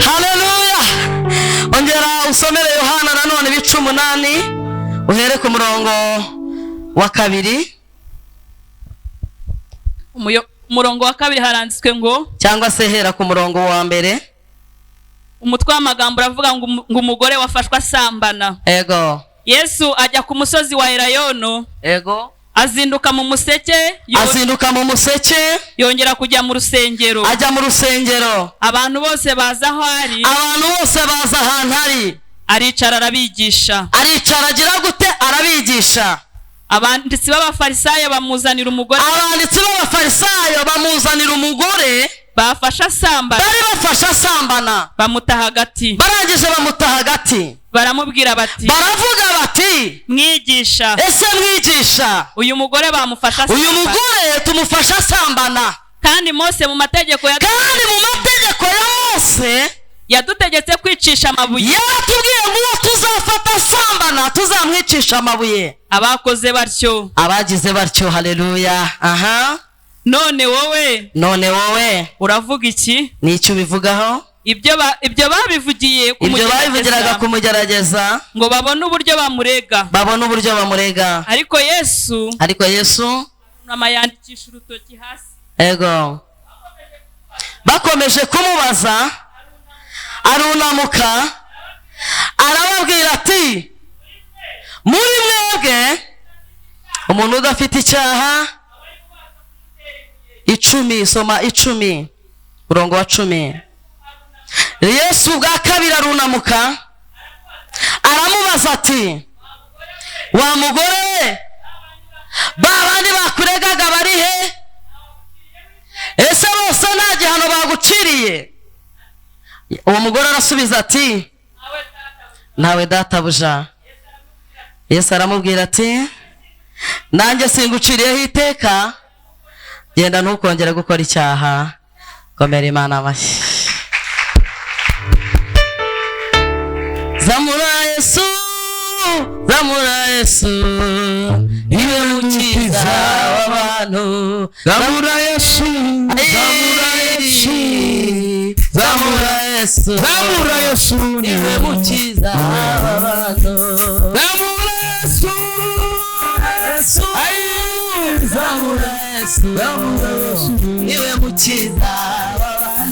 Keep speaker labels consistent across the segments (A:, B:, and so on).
A: Haleluya. Ongera usomere Yohana nanone ibice 8 uhere ku murongo wa 2.
B: Umurongo wa 2 haranditswe ngo,
A: cyangwa se hera ku murongo wa 1.
B: Umutwe w'amagambo uravuga ngo umugore wafashwe asambana.
A: Ego.
B: Yesu ajya ku musozi wa Elayono.
A: Ego.
B: Azinduka mu museke. Yongera kujya mu rusengero.
A: Ajya mu rusengero.
B: Abantu bose baza aho ari.
A: Abantu bose baza ahantu ari.
B: Aricara arabigisha.
A: Aricara agira gute? Arabigisha.
B: Abanditsi b'abafarisayo bamuzanira umugore. Bafasha asambana.
A: Bari bafasha asambana.
B: Bamuta hagati.
A: Barangije bamuta hagati.
B: Baramubwira bati.
A: Baravuga bati.
B: Mwigisha.
A: Ese mwigisha.
B: Uyu mugore bamufasha asambana.
A: Uyu mugore tumufasha asambana.
B: Kandi Mose mu mategeko ya
A: Mose
B: yadutegetse kwicisha amabuye.
A: Yatubwiye ngo tuzafata asambana tuzamwicisha amabuye.
B: Abakoze batyo.
A: Abagize batyo. Haleluya. Aha.
B: None wowe uravuga iki?
A: Nicyo bivugaho?
B: Ibyo babivugiye
A: kumugerageza
B: ngo babone uburyo bamurega. Ariko Yesu namayandikisha urutoki hasi.
A: Ego. Bakomeje kumubaza, arunamuka arababwira ati, muri mwebwe umuntu udafite icyaha 10. Soma 10 murongo wa 10. Yesu bwa kabiri arunamuka aramubaza ati, wa mugore babandi bakuregaga bari he? Ese bose nta gihano baguciriye? Uwo mugore arasubiza ati, nawe databuja. Yesu aramubwira ati, nanjye singuciriyeho iteka, genda ntukongere gukora icyaha. Komera Imana amashyi. Zamura Yesu, niwe mukiza w'abantu. Zamura Yesu, niwe mukiza w'abantu. Zamura Yesu, niwe mukiza w'abantu. Muzamure. Zamura Yesu, niwe mukiza w'abantu.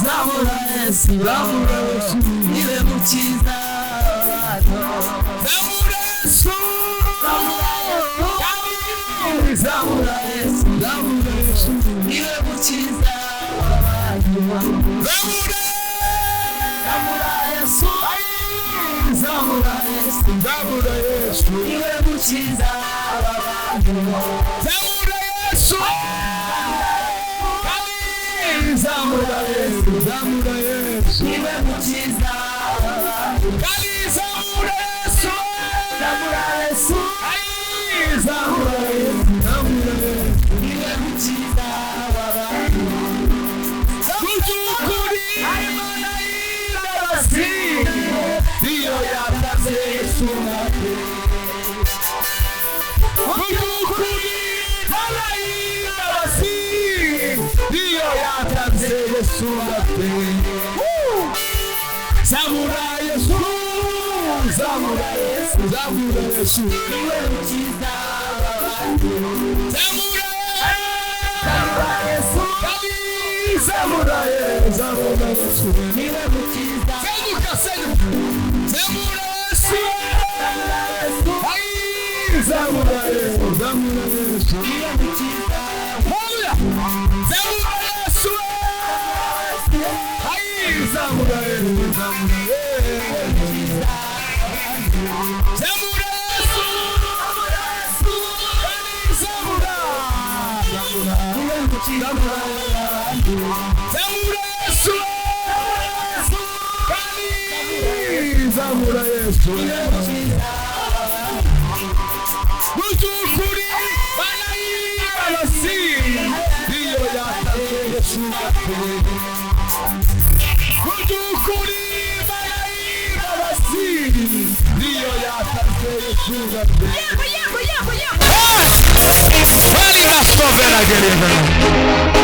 A: Zamura Yesu, niwe mukiza w'abantu. Zamura Yesu, niwe mukiza w'abantu. Zamura Yesu, niwe mukiza w'abantu.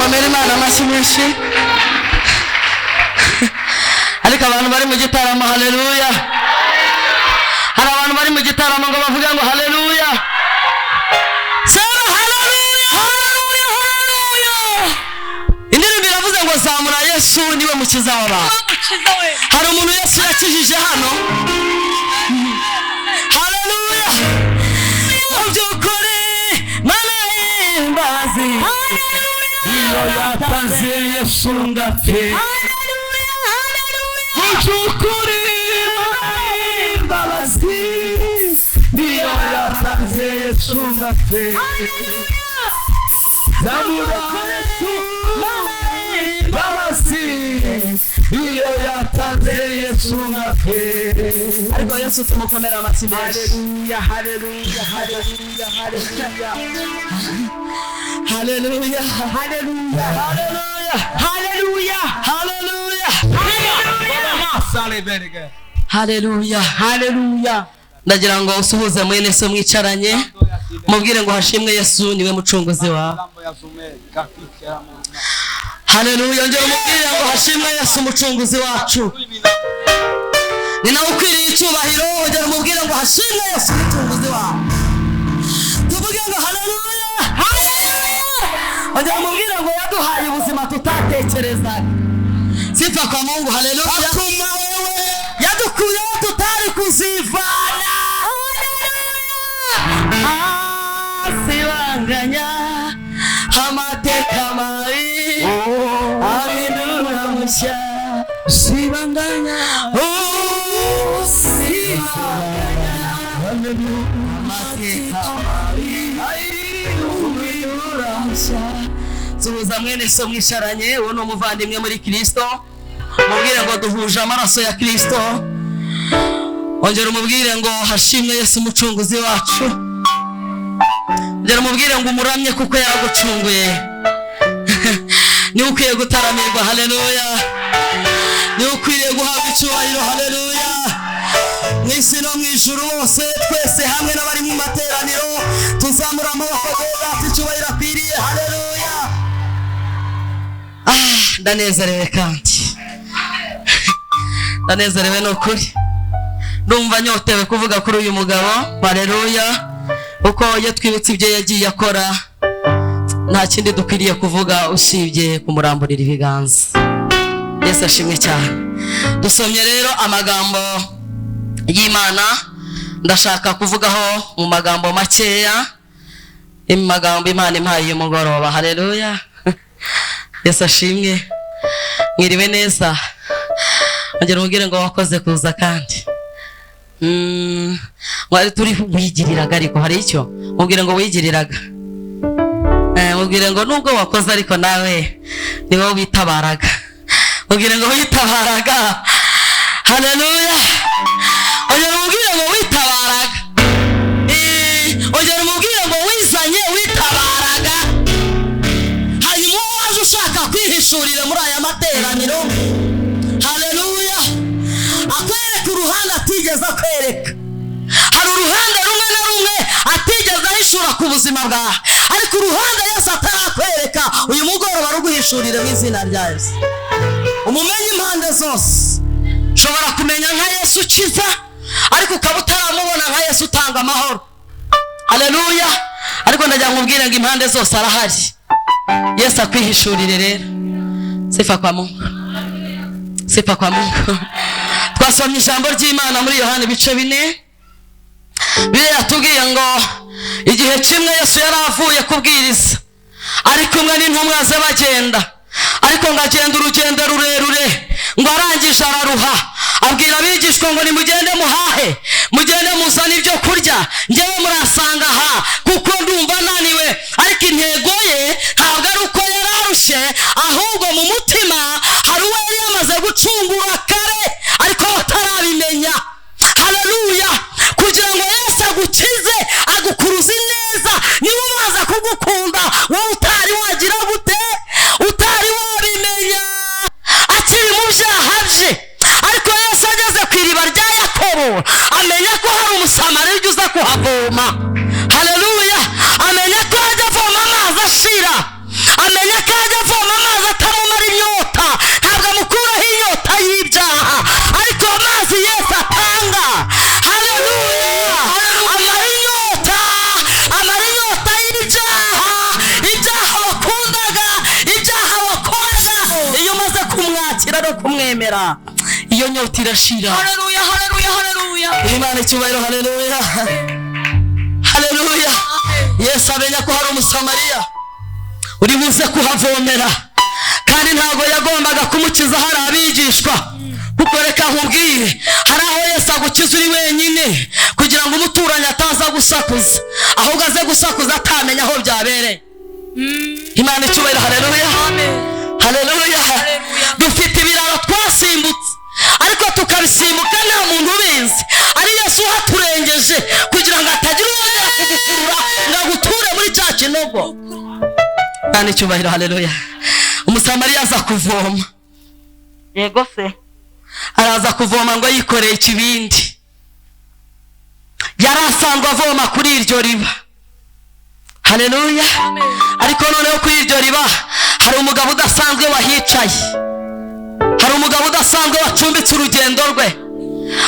A: Komera Imana amashyi menshi. Ariko abantu bari mu gitaramo haleluya. Hari abantu bari mu gitaramo ngo bavuga ngo haleluya. Sema haleluya, haleluya, haleluya. Indirimbo iravuze ngo zamura Yesu niwe mukiza w'abantu. Hari umuntu Yesu yakijije hano. Haleluya. Mubyukuri mana y'imbazi. Iyo yatanze Yesu ngapfe. Haleluya, haleluya. Mubyukuri mana y'imbazi. Iyo yatanze Yesu ngapfe. Zamura Yesu babasi. Iyo yatanze Yesu ngapfe. Ariko Yesu tumukomera amashyi menshi. Haleluya, haleluya, haleluya, haleluya, haleluya, haleluya, haleluya, haleluya, haleluya. Ndagira ngo usuhuze mwene so mwicaranye mubwire ngo hashimwe Yesu niwe mucunguzi wawe. Haleluya. Njye mubwire ngo hashimwe Yesu umucunguzi wacu. Ni nawe ukwiriye icyubahiro. Njye mubwire ngo hashimwe Yesu umucunguzi wawe. Tuvuge ngo haleluya, haleluya. Njye mubwire ngo yaduhaye ubuzima tutatekerezaga. Sifa kwa Mungu. Haleluya. Akuma wewe yadukuye tutari kuzivana. Asibanganya amateka mabi ahindura mushya. Sibanganya sibanganya amateka mabi ahindura mushya. Suhuza mwene so mwicaranye. Uwo ni umuvandimwe muri Kristo. Mubwire ngo duhuje amaraso ya Kristo. Ongera umubwire ngo hashimwe Yesu umucunguzi wacu. Ongera umubwire ngo umuramye kuko yaragucunguye. Ni ukwiye gutaramirwa. Haleluya. Ni ukwiye guhabwa icyubahiro. Haleluya. Mwisi no mwijuru bose twese hamwe n'abari mu materaniro tuzamura amaboko yacu icyubahiro akwiriye. Haleluya. Ndanezerewe kandi ndanezerewe n'ukuri. Ndumva nyotewe kuvuga kuri uyu mugabo. Haleluya. Uko twibutse ibyo yagiye akora nta kindi dukwiriye kuvuga usibye kumuramburira ibiganza. Yesu ashimwe cyane. Dusomye rero amagambo y'Imana. Ndashaka kuvugaho mu magambo makeya magambo Imana impaye uyu mugoroba. Haleluya. Yesu ashimwe. Mwiriwe neza. Ongera umubwire ngo wakoze kuza kandi. Mwari turi wigiriraga ariko hari icyo mubwire ngo wigiriraga. Mubwire ngo nubwo wakoze ariko nawe ni wowe witabaraga. Mubwire ngo witabaraga. Haleluya. Ongera umubwire ngo witabaraga. Ongera umubwire ngo wizanye witabaraga. Hanyuma waje ushaka kwihishurira muri aya materaniro. Haleluya. Akwereka uruhande atigeze akwereka. Hari uruhande rumwe na rumwe atigeze ahishura ku buzima bwawe. Ariko uruhande Yesu atarakwereka uyu mugoroba ruguhishurire mu izina rya Yesu. Umumenye impande zose. Ushobora kumenya nka Yesu ukiza ariko ukaba utaramubona nka Yesu utanga amahoro. Haleluya. Ariko ndagira ngo ubwire ngo impande zose arahari. Yesu akwihishurire rero. Sifa kwa Mungu. Sifa kwa Mungu. Twasomye ijambo ry'Imana muri Yohana ibice 4. Bibiliya yatubwiye ngo igihe kimwe Yesu yari avuye kubwiriza ari kumwe n'intumwa ze bagenda. Ariko ngo agenda urugendo rurerure ngo arangije araruha. Abwira abigishwa ngo nimugende muhahe, mugende muzane ibyo kurya, njyewe murasanga aha kuko ndumva naniwe. Ariko intego ye ntabwo ari uko yari arushye, ahubwo mu mutima hari uwo yari yamaze gucungura kare ariko batarabimenya. Haleluya. Kugira ngo Yesu agukize agukuruze neza niba umaze kugukunda wowe utari wagira gute, utari wabimenya akiri mu byaha bye. Ariko Yesu ageze ku iriba rya Yakobo amenya ko hari umusamariya uza kuhavoma. Haleluya. Amenya ko ajya avoma amazi ashira, amenya ko ajya avoma amazi kuvomera iyo nyota irashira.
B: Haleluya, haleluya, haleluya.
A: Imana icyubahiro. Haleluya, haleluya. Yesu amenya ko hari umusamariya uri buze kuhavomera, kandi ntabwo yagombaga kumukiza hari abigishwa, kuko reka nkubwire, hari aho Yesu agukiza uri wenyine kugira ngo umuturanyi ataza gusakuza, ahubwo aze gusakuza atamenya aho byabereye. Imana icyubahiro. Haleluya, haleluya. Dufite ibiraro twasimbutse, ariko tukabisimbuka nta muntu ubizi, ari Yesu uhaturengeje kugira ngo atagira uwongera kugukurura ngo aguture muri cya kinogo. Imana icyubahiro. Haleluya. Umusamariya aza kuvoma. Yego se, araza kuvoma ngo yikoreye ikibindi. Yari asanzwe avoma kuri iryo riba. Haleluya. Ariko noneho kuri iryo riba hari umugabo udasanzwe wahicaye, hari umugabo udasanzwe wacumbitse urugendo rwe,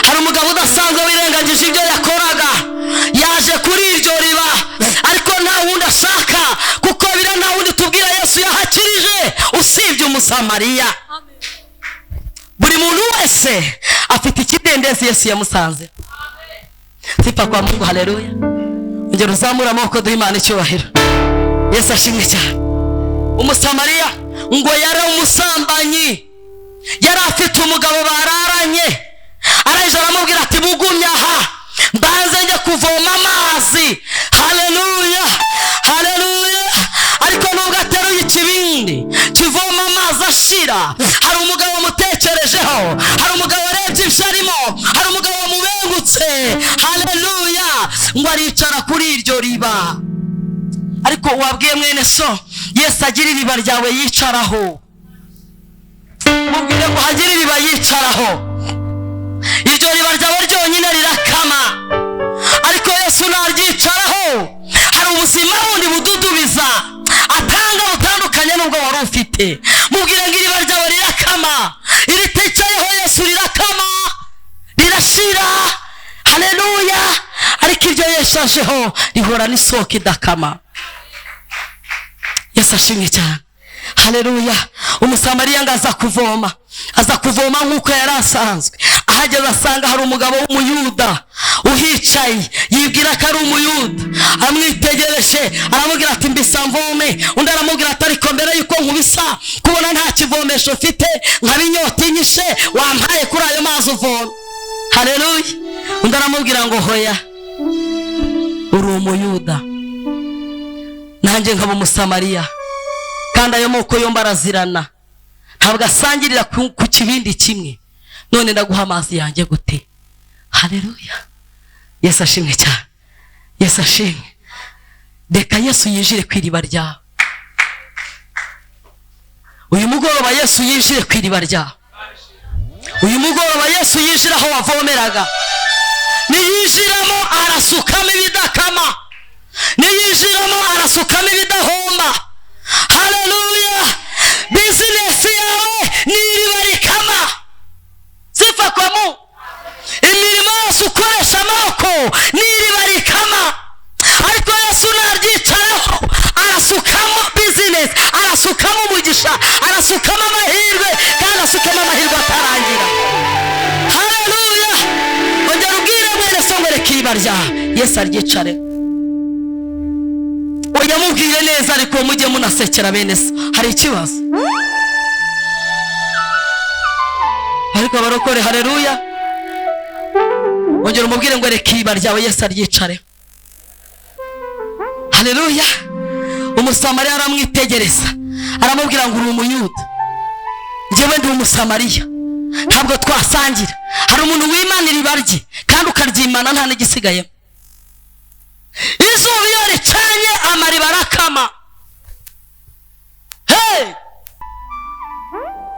A: hari umugabo udasanzwe wirengagije ibyo yakoraga. Yaje kuri iryo riba, ariko nta wundi ashaka, kuko bira nta wundi tubwira Yesu yahakirije usibye umusamariya. Buri muntu wese afite ikidendezi Yesu yamusanze. Sifa kwa Mungu. Haleluya. Ngero uzamura amaboko duhe Imana icyubahiro. Yesu ashimwe cyane. Umusamariya ngo yari umusambanyi, yari afite umugabo bararanye. Araje aramubwira ati bugumya aha mbanze njye kuvoma amazi. Haleluya, haleluya. Ariko nubwo ateruye ikibindi kivoma amazi ashira, hari umugabo wamutekerejeho, hari umugabo warebye ibyo arimo, hari umugabo wamubengutse. Haleluya. Ngo aricara kuri iryo riba. Ariko wabwiye mwene so Yesu agira iriba ryawe yicaraho, mubwire ngo hagira iriba yicaraho. Iryo riba ryawe ryonyine rirakama, ariko Yesu naryicaraho hari ubuzima bundi bududubiza atanga butandukanye n'ubwo wari ufite. Mubwire ngo iriba ryawe rirakama, iritekeyeho Yesu rirakama, rirashira. Haleluya. Ariko iryo yeshajeho rihora n'isoko idakama. Yesu ashimwe cyane. Haleluya. Umusamariya ngo aza kuvoma nk'uko yari asanzwe. Ahageze asanga hari umugabo w'umuyuda uhicaye, yibwira ko ari umuyuda. Amwitegereje aramubwira ati mbisa mvome. Undi aramubwira ati ariko mbere yuko nkubisa kubona nta kivomesho ufite, nkaba inyota inyishe, wampaye kuri ayo mazi uvoma. Haleluya. Undi aramubwira ngo hoya, uri umuyuda nanjye nkaba umusamariya, kandi ayo moko yombi arazirana, ntabwo asangirira ku kibindi kimwe. None ndaguha amazi yanjye gute? Haleluya. Yesu ashimwe cyane. Yesu ashimwe. Reka Yesu yinjire ku iriba ryawe. Uyu mugoroba Yesu yinjire ku iriba ryawe. Uyu mugoroba Yesu yinjira aho wavomeraga. Niyinjiramo arasukamo ibidakama, niyinjiramo arasukamo ibidahomba. Haleluya. Business yawe ni iriba rikama. Sifa kwa Mungu. Imirimo yose ukoresha amaboko ni iriba rikama, ariko Yesu naryicaraho arasukamo business, arasukamo umugisha, arasukamo amahirwe, kandi asukamo amahirwe atarangira. Haleluya. Ongera ubwire mwene so ngo reka iriba ryawe Yesu aryicare. Oya mubwire neza, ariko mujye munasekera bene so. Hari ikibazo? Ariko barokore. Haleluya. Ongera umubwire ngo reka iriba ryawe Yesu aryicare. Haleluya. Umusamariya aramwitegereza aramubwira ngo uri umuyuda, njyewe ndi umusamariya, ntabwo twasangira. Hari umuntu w'Imana iriba rye kandi ukaryimana nta n'igisigayemo. Izuba iyo ricanye amariba arakama. Hey!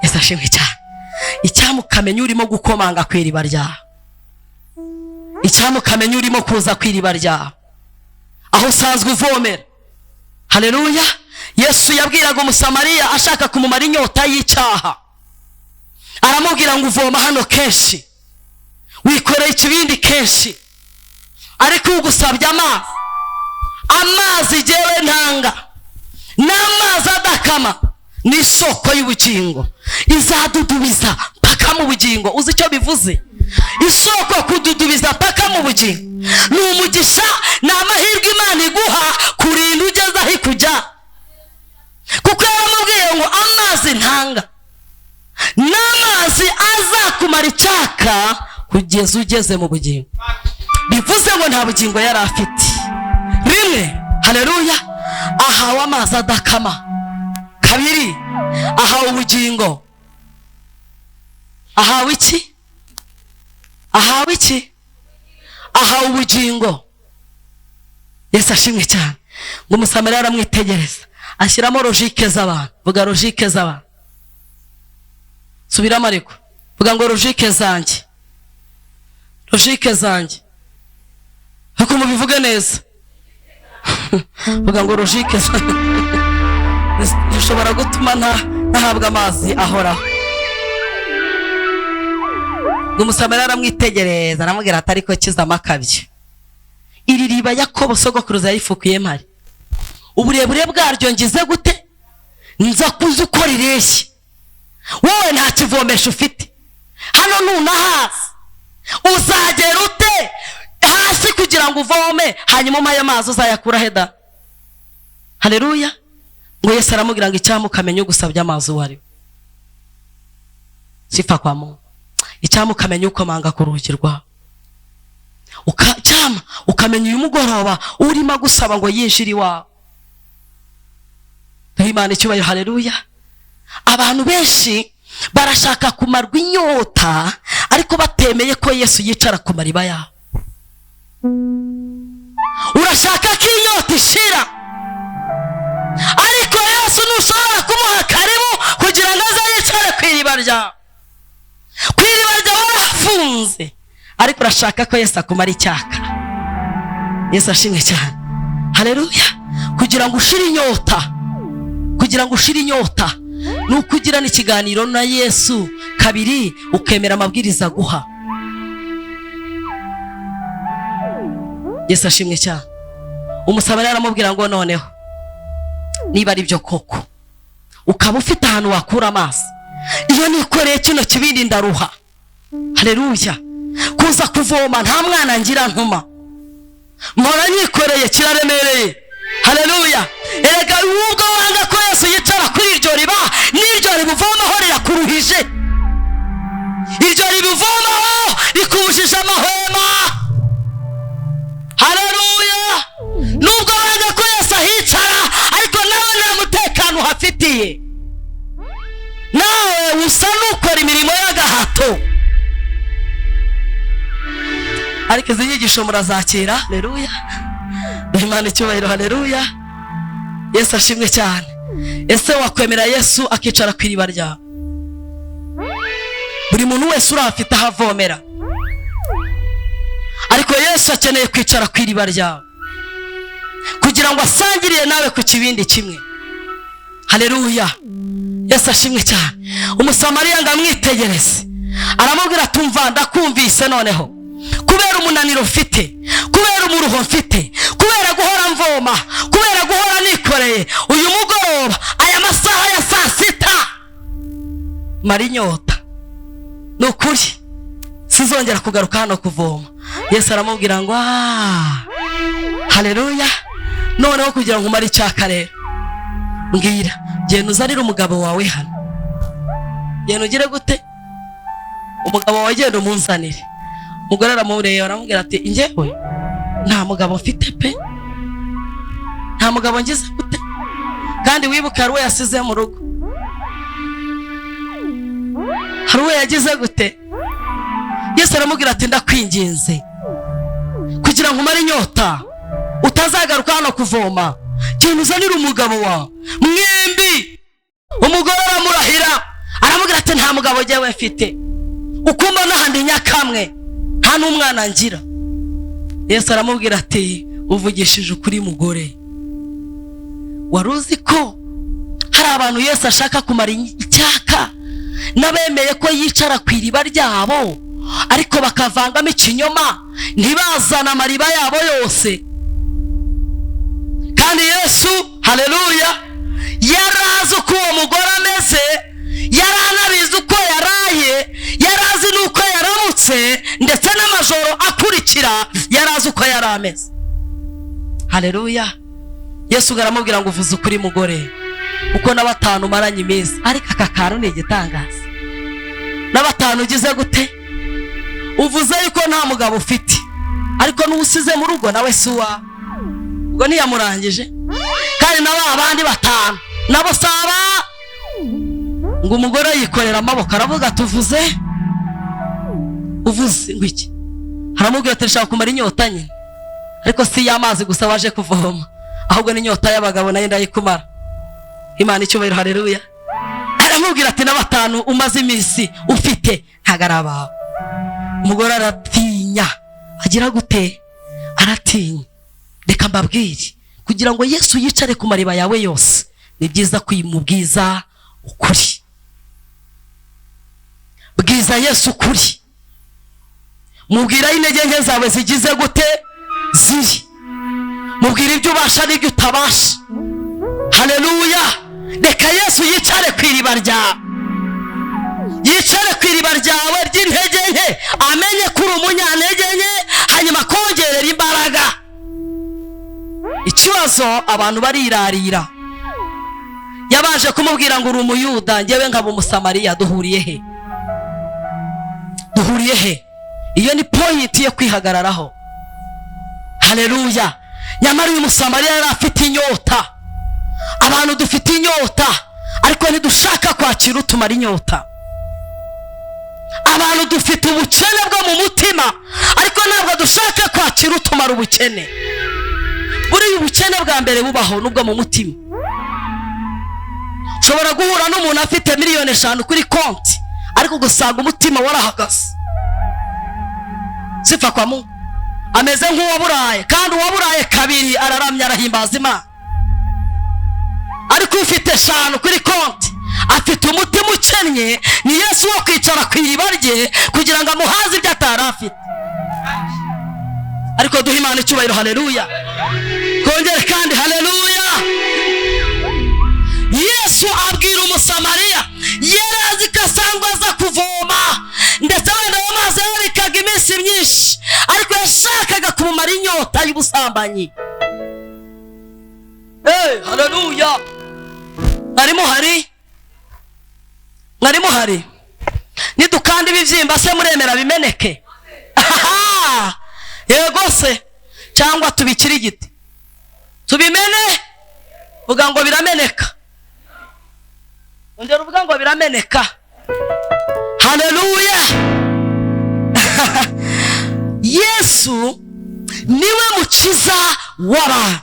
A: Yesu ashimwe cyane. Icyamukamenya urimo gukomanga ku iriba ryawe, icyamukamenya urimo kuza ku iriba ryawe aho usanzwe uvomera. Haleluya. Yesu yabwiraga umusamariya ashaka kumumara inyota y'icyaha, aramubwira ngo uvoma hano kenshi, wikoreye ikibindi kenshi, ariko ugusabye amazi jewe ntanga, n'amazi adakama, n'isoko y'ubugingo izadudubiza mpaka mu bugingo. Uzi icyo bivuze? Isoko kududubiza paka mu bugingo ni umugisha, ni amahirwe Imana iguha kurinda ugeze aho ikujya. Kuko yaramubwiye ngo amazi ntanga n'amazi azakumara icyaka kugeza ugeze mu bugingo. Bivuze ngo nta bugingo yari afite. Rimwe, haleluya, ahawe amazi adakama. Kabiri, ahawe ubugingo. Ahawe iki? Ahawe iki? Ahawe ubugingo. Yesu ashimwe cyane. Ngo Umusamariya aramwitegereza, ashyiramo logike z'abantu. Vuga logike z'abantu. Subiramo ariko. Vuga ngo logike zanjye. Logike zanjye. Ariko mubivuge neza. Vuga ngo logike zanjye. Bishobora gutuma ntahabwa amazi ahoraho. Ngo Umusamariya aramwitegereza, aramubwira ati ariko kiza amakabye. Iri riba Yakobo sogokuruza yifukuye mpari, uburebure bwaryo ngize gute? Nza kuza uko rireshye. Wowe nta kivomesho ufite hano, nunahazi uzagera ute hasi kugira ngo uvome hanyuma umpaye amazi uzayakura heda? Haleluya. Ngo Yesu aramubwira ngo icyamu ukamenya ugusabye amazi uwo ari we. Sifa kwa Mungu. Icyamu ukamenya ukomanga ku rugi rwawe. Ukacyama ukamenya uyu mugoroba urimo gusaba ngo yinjire iwawe. Imana icyubahiro. Haleluya. Abantu benshi barashaka kumarwa inyota ariko batemeye ko Yesu yicara ku mariba yabo. Urashaka ko inyota ishira, ariko Yesu ntushobora kumuha karibu kugira ngo aze yicare ku iriba ryawe. Ku iriba ryawe warafunze, ariko urashaka ko Yesu akumara icyaka. Yesu ashimwe cyane. Haleluya. Kugira ngo ushire inyota, kugira ngo ushire inyota ni ukugirana ikiganiro na Yesu. Kabiri, ukemera amabwiriza guha. Yesu ashimwe cyane. Umusamariya aramubwira ngo noneho niba ari byo koko ukaba ufite ahantu wakura amazi, iyo nikoreye kino kibindi ndaruha. Haleluya. Kuza kuvoma nta mwana ngira ntuma, mpora nikoreye kiraremereye. Haleluya. Erega ubwo wanga ko Yesu yicara kuri iryo riba, n'iryo ribuvomaho rirakuruhije, iryo ribuvomaho rikubujije amahwema. Haleluya. Nubwo wanga ko Yesu ahicara, ariko nawe nta mutekano uhafitiye, nawe usa n'ukora imirimo y'agahato. Ariko izi nyigisho murazakira. Haleluya. Imana icyubahiro. Haleluya. Yesu ashimwe cyane. Ese wakwemera Yesu akicara ku iriba ryawe? Buri muntu wese urafite aho avomera, ariko Yesu akeneye kwicara ku iriba ryawe kugira ngo asangirire nawe ku kibindi kimwe. Haleluya. Yesu ashimwe cyane. Umusamariya ngo amwitegereze, aramubwira tumva ndakumvise noneho, kubera umunaniro mfite, kubera umuruho mfite, kubera guhora mvoma, kubera guhora nikoreye, uyu mugoroba aya masaha ya saa sita mara inyota, ni ukuri sizongera kugaruka hano kuvoma. Yesu aramubwira ngo haleluya. Noneho kugira ngo umare icyaka rero, mbwira genda uzanire umugabo wawe hano. Genda ugire gute? Umugabo wawe genda umunzanire. Umugore aramureba aramubwira ati njyewe nta mugabo mfite pe, nta mugabo ngize gute, kandi wibuka hari uwo yasize mu rugo, hari uwo yagize gute. Yesu aramubwira ati ndakwinginze kugira ngo umare inyota utazagaruka hano kuvoma, genda uzanire umugabo wawe. Mwembi umugore aramurahira aramubwira ati nta mugabo njyewe mfite, ukumva n'ahandi nyakamwe nta n'umwana ngira. Yesu aramubwira ati uvugishije ukuri mugore, wari uzi ko hari abantu Yesu ashaka kumara icyaka n'abemeye ko yicara ku iriba ryabo, ariko bakavangamo ikinyoma ntibazana amariba yabo yose. Kandi Yesu, haleluya, yarazi uko uwo mugore ameze, yaranabizi uko yaraye, guhindukira yari azi uko yari ameze. Haleluya. Yesu aramubwira ngo uvuze ukuri mugore, kuko na batanu maranye iminsi. Ariko aka kantu ni igitangaza. Na batanu ugize gute? Uvuze yuko nta mugabo ufite, ariko n'usize mu rugo nawe si uwawe. Ubwo ntiyamurangije. Kandi na abandi batanu nabo saba ngo umugore yikorera amaboko aravuga tuvuze uvuze ngo iki? Haramubwira ati nshaka kumara inyota nyine, ariko si y'amazi gusa waje kuvoma, ahubwo n'inyota y'abagabo nayo ndayikumara. Imana icyubahiro. Haleluya. Aramubwira ati na batanu umaze iminsi ufite ntago ari abawe. Umugore aratinya. Agira gute? Aratinya. Reka mbabwire, kugira ngo Yesu yicare ku mariba yawe yose ni byiza kwimubwiza ukuri. Bwiza Yesu ukuri, mubwira intege nke zawe zigize gute ziri, mubwira ibyo ubasha n'ibyo utabasha. Haleluya. Reka Yesu yicare ku iriba ryawe, yicare ku iriba ryawe ry'intege nke, amenye ko uri umunyantege nke, hanyuma kongerera imbaraga. Ikibazo abantu barirarira. Yabaje kumubwira ngo uri umuyuda, njyewe nkaba umusamariya, duhuriye he? Duhuriye he? Iyo ni point yo kwihagararaho. Haleluya. Nyamara uyu musamariya yari afite inyota. Abantu dufite inyota, ariko ntidushaka kwakira utumara inyota. Abantu dufite ubukene bwo mu mutima, ariko ntabwo dushaka kwakira utumara ubukene. Buriya ubukene bwa mbere bubaho nubwo mu mutima. Ushobora guhura n'umuntu afite 5 miliyoni kuri konti, ariko gusanga umutima warahagaze. Sifa kwa Mungu. Ameze nk'uwaburaye, kandi uwaburaye kabiri araramya arahimbaza Imana. Ariko ufite 5 kuri konti, afite umutima ukennye, ni Yesu wo kwicara ku iriba rye kugira ngo amuhaze ibyo atari afite. Ariko duha Imana icyubahiro. Haleluya. Kongere kandi haleluya. Yesu abwira umusamariya, yarazi ko asangwa aza kuvoma, ndetse wenda amazi yarikaga iminsi myinshi, ariko yashakaga kumumara inyota y'ubusambanyi. Haleluya. Mwari muhari? Nidukanda ibibyimba se muremera bimeneke? Yego se, cyangwa tubikira igiti tubimene? Vuga ngo birameneka. Ongera uvuga ngo birameneka. Haleluya. Yesu niwe mukiza w'abantu,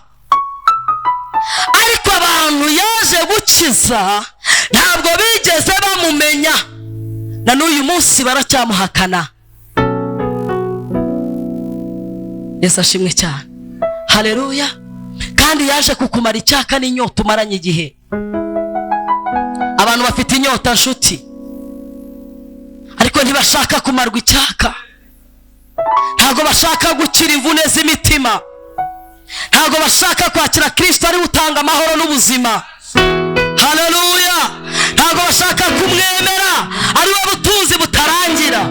A: ariko abantu yaje gukiza ntabwo bigeze bamumenya, na n'uyu munsi baracyamuhakana. Yesu ashimwe cyane. Haleluya. Kandi yaje kukumara icyaka n'inyota umaranye igihe. Abantu bafite inyota nshuti, ariko ntibashaka kumarwa icyaka. Ntabwo bashaka gukira imvune z'imitima. Ntabwo bashaka kwakira Kristo ari utanga amahoro n'ubuzima. Haleluya. Ntabwo bashaka kumwemera ari we butunzi butarangira,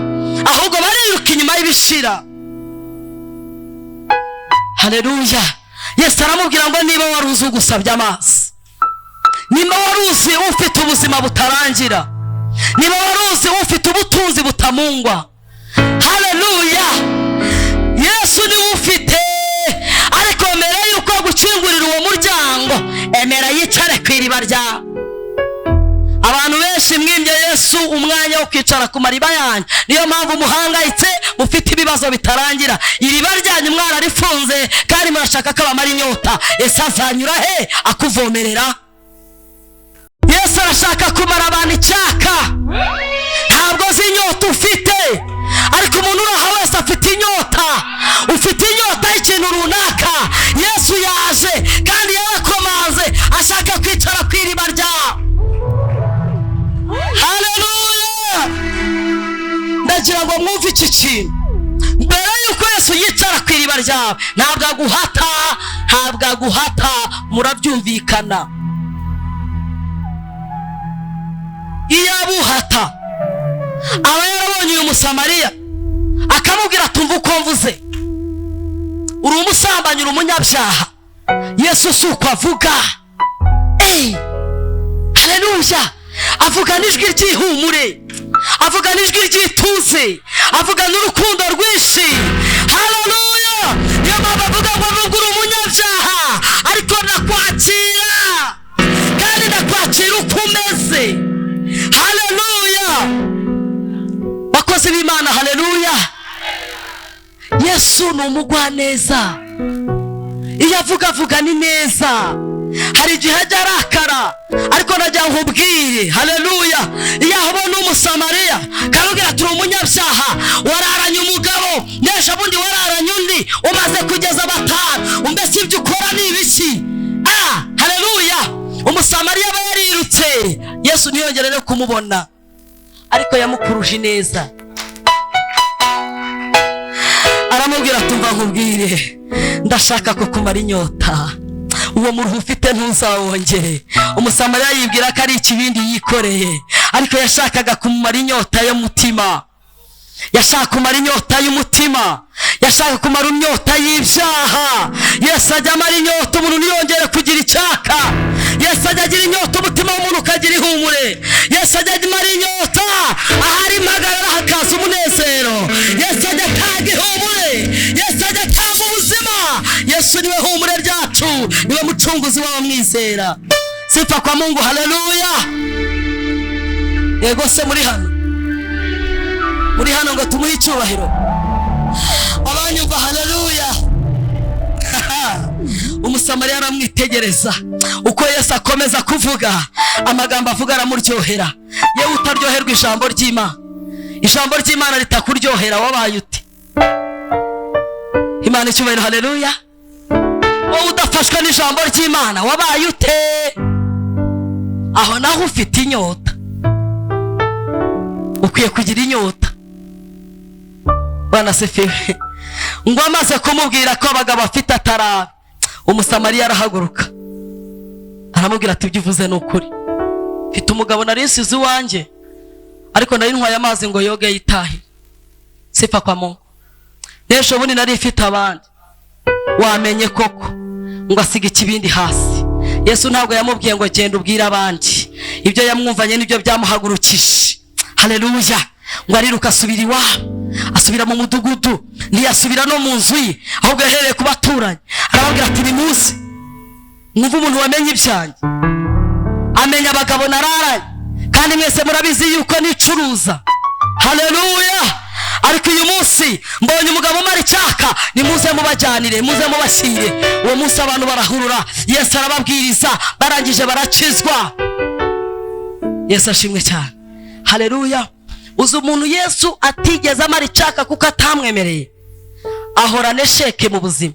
A: ahubwo bariruka inyuma y'ibishira. Haleluya. Yesu aramubwira ngo niba waruzi ugusabye amazi, niba waruzi ufite ubuzima butarangira, niba waruzi ufite ubutunzi butamungwa. Haleluya. Yesu niwe ufite, ariko mbere yuko gukingurira uwo muryango, emera yicare ku iriba ryawe. Abantu benshi mwimye Yesu umwanya wo kwicara ku mariba yanyu, niyo mpamvu muhangayitse, mufite ibibazo bitarangira. Iriba ryanyu mwararifunze, kandi murashaka ko abamara inyota. Yesu azanyura he akuvomerera? Yesu arashaka kumara abantu icyaka. Ntabwo zi inyota ufite, ariko umuntu uraha wese afite inyota. Ufite inyota y'ikintu runaka, Yesu yaje kandi yarakomaze, ashaka kwicara ku iriba ryawe. Haleluya. Ndagira ngo mwumve iki kintu. Mbere yuko Yesu yicara ku iriba ryawe, ntabwo aguhata, murabyumvikana. Iyo abuhata aba yarabonye uyu musamariya, akamubwira tumva uko mvuze, uri umusambanyi, uri umunyabyaha, Yesu si uko avuga. Haleluya. Avuga n'ijwi ry'ihumure, avuga n'ijwi ry'ituze, avuga n'urukundo rwinshi. Haleluya. Niyo mpamvu avuga ngo nubwo uri umunyabyaha ariko ndakwakira, kandi ndakwakira uko umeze. Haleluya. Bakozi b'Imana, haleluya. Yesu ni umugwaneza, iyo avuga ni neza. Hari igihe ajya arakara, ariko najya nkubwire, haleluya, iyo abona umusamariya karubwira turi umunyabyaha, wararanye umugabo n'ejo bundi wararanye undi, umaze kugeza 5, mbese ibyo ukora ni ibiki? Haleluya. Umusamariya aba yarirutse, Yesu ntiyongerere kumubona, ariko yamukuruje neza. Aramubwira tumva nkubwire, ndashaka kukumara inyota, uwo muruhu ufite ntuzawongere. Umusamariya yibwira ko ari ikibindi yikoreye, ariko yashakaga kumara inyota y'umutima, yashaka kumara inyota y'umutima, yashaka kumara inyota y'ibyaha. Yesu ajya amara inyota umuntu ntiyongere kugira icyaka. Yesu ajya agira inyota umutima w'umuntu ukagira ihumure. Yesu ajya amara inyota ahari impagarara hakaza umunezero. Yesu ajya atanga ihumure, Yesu ajya atanga ubuzima. Yesu niwe humure ryacu, niwe mucunguzi w'abamwizera. Sifa kwa Mungu, haleluya. Yego se muri hano ngo tumuhe icyubahiro? Abanyumva, haleluya. Umusamariya aramwitegereza, uko Yesu akomeza kuvuga amagambo avuga aramuryohera. Yewe utaryoherwa ijambo ry'Imana, ijambo ry'Imana ritakuryohera, wabaye ute? Imana icyubahiro, haleluya. Wowe udafashwa n'ijambo ry'Imana, wabaye ute? Aho naho ufite inyota, ukwiye kugira inyota. Bwana sifiwe. Ngo amaze kumubwira ko abagabo afite atarabe, umusamariya arahaguruka aramubwira ati ibyo uvuze ni ukuri, mfite umugabo nari nsize iwanjye, ariko nari ntwaye amazi ngo yoge yitahe. Sifa kwa Mungu. N'ejo bundi nari mfite abandi, wamenye koko, ngo asiga ikibindi hasi. Yesu ntabwo yamubwiye ngo genda ubwire abandi, ibyo yamwumvanye nibyo byamuhagurukije. Haleluya. Ngo ariruka asubira iwabo, asubira mu mudugudu, ntiyasubira no mu nzu ye, ahubwo yahereye ku baturanyi. Arababwira ati ni munsi mwumva umuntu wamenye ibyanjye, amenya abagabo nararanye, kandi mwese murabizi yuko nicuruza. Haleluya. Ariko uyu munsi mbonye umugabo umara icyaka, nimuze mubajyanire, muze mubashyire. Uwo munsi abantu barahurura, Yesu arababwiriza, barangije barakizwa. Yesu ashimwe cyane, haleluya. Uzi umuntu Yesu atigeze amara icyaka kuko atamwemereye, ahorana sheke mu buzima.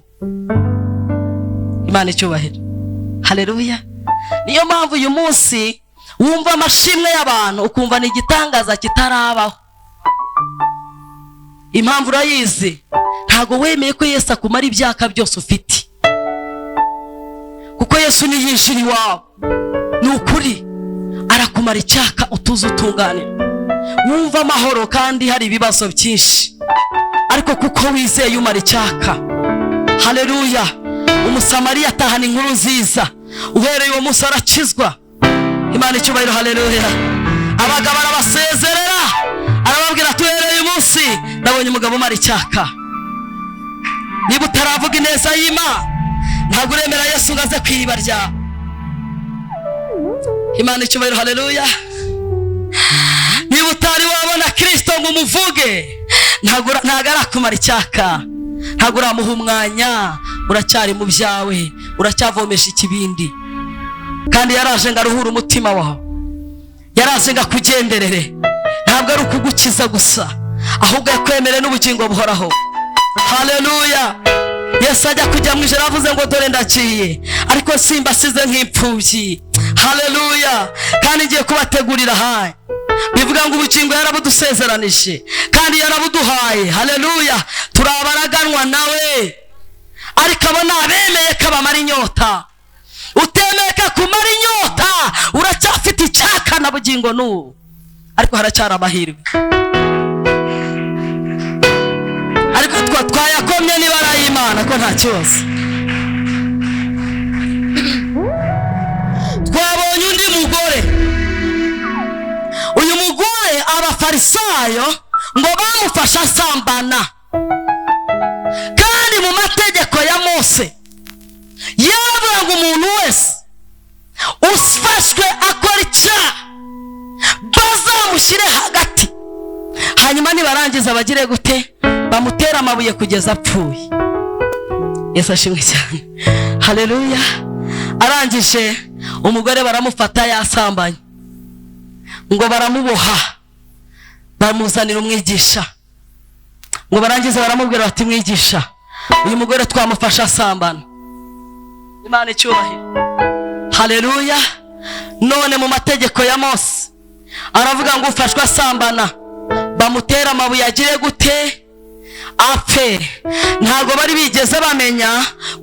A: Imana icyubahiro, haleluya. Niyo mpamvu uyu munsi wumva amashimwe y'abantu ukumva ni igitangaza kitarabaho. Impamvu urayizi, ntago wemeye ko Yesu akumara ibyaka byose ufite, kuko Yesu niyinjira iwawe ni ukuri arakumara icyaka utuze utunganira, wumva amahoro kandi hari ibibazo byinshi, ariko kuko wizeye umara icyaka. Haleluya. Umusamariya atahana inkuru nziza, uhereye uwo munsi arakizwa. Imana icyubahiro, haleluya. Abagabo arabasezerera, arababwira tuhereye uyu munsi nabonye umugabo umara icyaka. Niba utaravuga ineza y'Imana, ntabwo uremera Yesu ngo aze kwiriba ryawe. Imana icyubahiro, haleluya. Niba utari wabona Kristo ngo umuvuge, ntabwo arakumara icyaka, ntabwo uramuha umwanya, uracyari mu byawe, uracyavomesha ikibindi. Kandi yaraje ngo aruhure umutima wawe, yaraje ngo akugenderere, ntabwo ari ukugukiza gusa, ahubwo yakwemereye n'ubugingo buhoraho. Haleluya. Yesu ajya kujya mu ijuru avuze ngo dore ndaciye, ariko simbasize nk'imfubyi. Haleluya. Kandi ngiye kubategurira hayi, bivuga ngo ubugingo yarabudusezeranije kandi yarabuduhaye. Haleluya. Turabaraganwa nawe, ariko abo nabemeye ko bamara inyota. Utemeye ko kumara inyota, uracyafite icyaka na bugingo n'ubu, ariko haracyari amahirwe. Ariko twayakomye n'ibara y'Imana. imana ko nta kibazo. Twabonye undi mugore. Uyu mugore abafarisayo ngo bamufasha asambana, kandi mu mategeko ya Mose yavuga ngo umuntu wese ufashwe akora icyaha bazamushyire hagati, hanyuma nibarangiza bagire gute? Bamutera amabuye kugeza apfuye. Yesu ashimwe cyane. Haleluya. Arangije umugore baramufata yasambanye, ngo baramuboha, bamuzanira umwigisha, ngo barangize baramubwira bati mwigisha, uyu mugore twamufasha asambana. Imana icyubahiro. Haleluya. None mu mategeko ya Mose aravuga ngo ufashwe asambana bamutera amabuye agire gute? Apfe. Ntabwo bari bigeze bamenya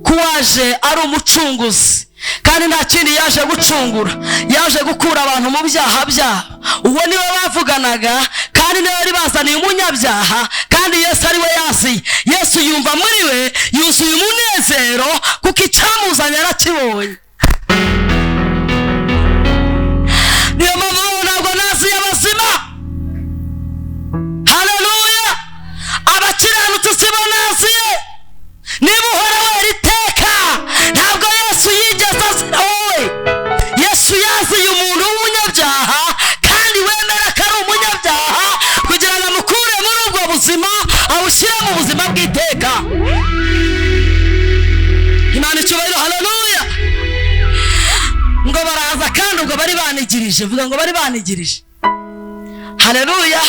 A: ko waje ari umucunguzi, kandi nta kindi yaje gucungura, yaje gukura abantu mu byaha byabo. Uwo niwe bavuganaga, kandi niwe bari bazaniye umunyabyaha, kandi Yesu ari we yaziye. Yesu yumva muri we yuzuye umunezero kuko icyamuzanye arakibonye. Niyo mpamvu ntabwo naziye abazima. Haleluya. Abakiranutsi sibo naziye. Niba uhora wera iteka, ntabwo Yesu yigeze wowe. Yesu yaziye umuntu w'umunyabyaha, kandi wemera ko ari umunyabyaha, kugira ngo amukure muri ubwo buzima awushyire mu buzima bw'iteka. Imana icyubahiro. Haleluya. Ngo baraza kandi ubwo bari banigirije. Vuga ngo bari banigirije. Haleluya.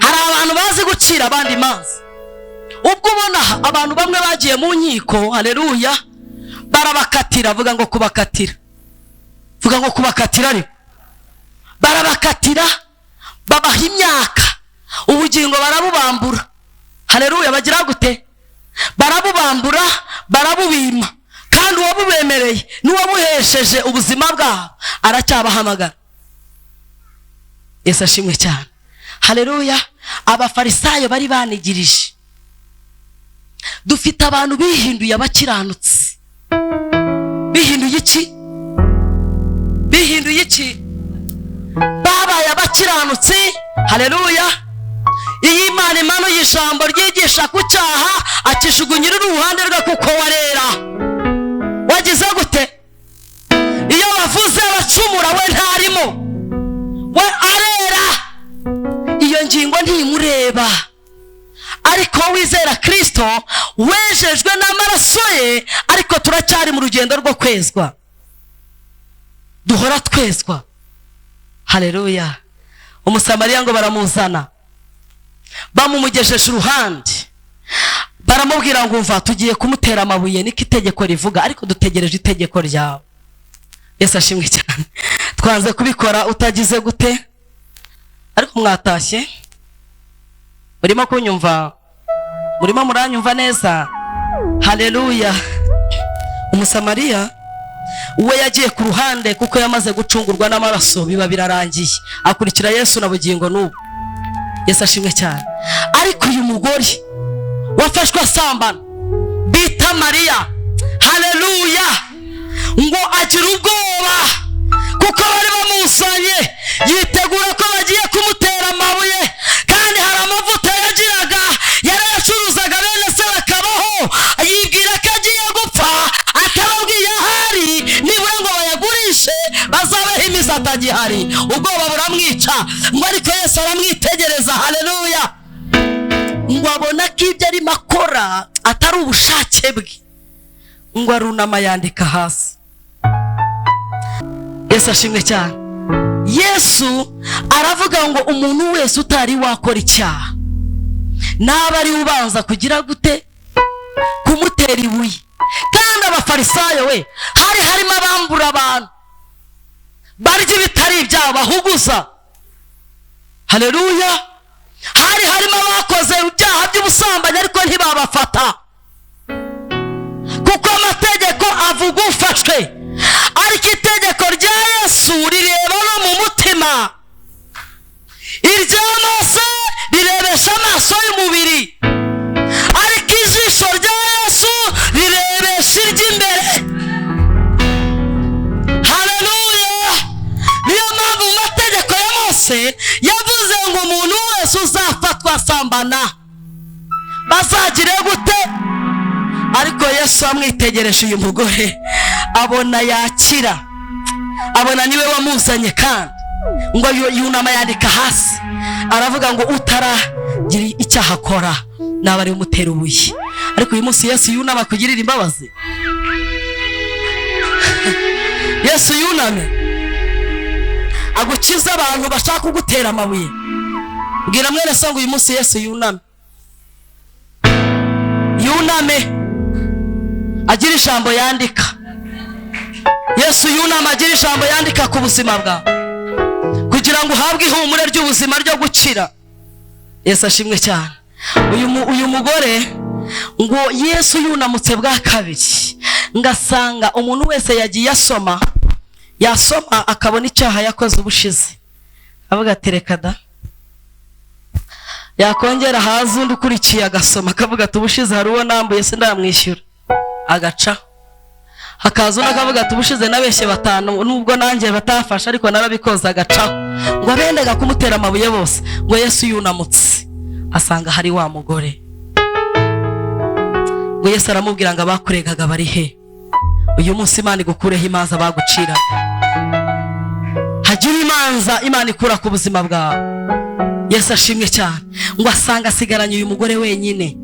A: Hari abantu bazi gucira abandi imanza. Ubwo ubona abantu bamwe bagiye mu nkiko, haleluya, barabakatira. Vuga ngo kubakatira. Vuga ngo kubakatira. Ariko barabakatira, babaha imyaka, ubugingo barabubambura. Haleluya. Bagira gute? Barabubambura, barabubima, kandi uwabubemereye n'uwabuhesheje ubuzima bwabo aracyabahamagara. Yesu ashimwe cyane. Haleluya. Abafarisayo bari banigirije. Dufite abantu bihinduye abakiranutsi. Bihinduye iki? Bihinduye iki? Babaye abakiranutsi. Haleluya. Iyi Imana imano y'ijambo ryigisha ku cyaha akishugunyira uruhande rwe kuko warera. Wagize gute? Iyo bavuze bacumura we ntarimo, we arera. Iyo ngingo ntimureba. Ariko wizera Kristo wejejwe n'amaraso ye, ariko turacyari mu rugendo rwo kwezwa. Duhora twezwa. Haleluya. Umusamariya ngo baramuzana, bamumugejeje uruhande, baramubwira ngo umva tugiye kumutera amabuye niko itegeko rivuga, ariko dutegereje itegeko ryawe. Yesu ashimwe cyane. Twanze kubikora utagize gute? Ariko mwatashye, murimo kunyumva, murimo muranyumva neza. Haleluya. Umusamariya uwe yagiye ku ruhande kuko yamaze gucungurwa n'amaraso, biba birarangiye, akurikira Yesu na bugingo n'ubu. Yesu ashimwe cyane. Ariko uyu mugore wafashwe asambana bita Mariya, haleluya, ngo agira ubwoba kuko bari bamuzanye, yitegura ko bagiye kumutera amabuye, kandi hari amavuta yagiraga yarayacuruzaga bene se bakabaho, yibwira ko agiye gupfa, atababwiye ahari nibura ngo bayagurishe bazabaho imizi atagihari. Ubwoba buramwica, ngo ariko Yesu aramwitegereza. Haleluya. Ngo abona ko ibyo arimo akora atari ubushake bwe, ngo arunama yandika hasi. Yesu ashimwe cyane. Yesu aravuga ngo umuntu wese utari wakora icyaha naba ari ubanza kugira gute? Kumutera ibuye. Kandi abafarisayo we hari harimo abambura abantu, barya ibitari ibyabo, bahuguza. Haleluya. Hari harimo abakoze ibyaha by'ubusambanyi ariko ntibabafata, kuko amategeko avuga ufashwe, ariko itegeko rya Yesu rireba no mu mutima. Irya Mose rirebesha amaso y'umubiri, ariko ijisho rya Yesu yose yavuze ngo umuntu wese uzafatwa asambana bazagire gute? Ariko Yesu amwitegereje uyu mugore abona yakira, abona niwe wamuzanye, kandi ngo yunama yandika hasi aravuga ngo utaragira icyaha akora naba ari umutera ubuye. Ariko uyu munsi Yesu yunama kugirira imbabazi. Yesu yuname agukiza abantu bashaka kugutera amabuye. Bwira mwene so ngo uyu munsi Yesu yuname, yuname agira ijambo yandika. Yesu yunama agira ijambo yandika ku buzima bwawe kugira ngo uhabwe ihumure ry'ubuzima ryo gukira. Yesu ashimwe cyane. Uyu mugore ngo Yesu yunamutse bwa kabiri ngasanga umuntu wese yagiye yasoma akabona icyaha yakoze ubushize, avuga ati reka da, yakongera haza undi ukurikiye agasoma akavuga ati ubushize hari uwo nambuye se ndamwishyura, agaca. Hakaza undi akavuga ati ubushize nabeshye 5 nubwo nanjye batafasha ariko narabikoze, agacaho. Ngo abendaga kumutera amabuye bose, ngo Yesu yunamutse asanga hari wa mugore. Ngo Yesu aramubwira ngo abakuregaga bari he? Uyu munsi Imana igukureho imanza bagucira. Hagira imanza Imana ikura ku buzima bwawe. Yesu ashimwe cyane. Ngo asanga asigaranye uyu mugore wenyine.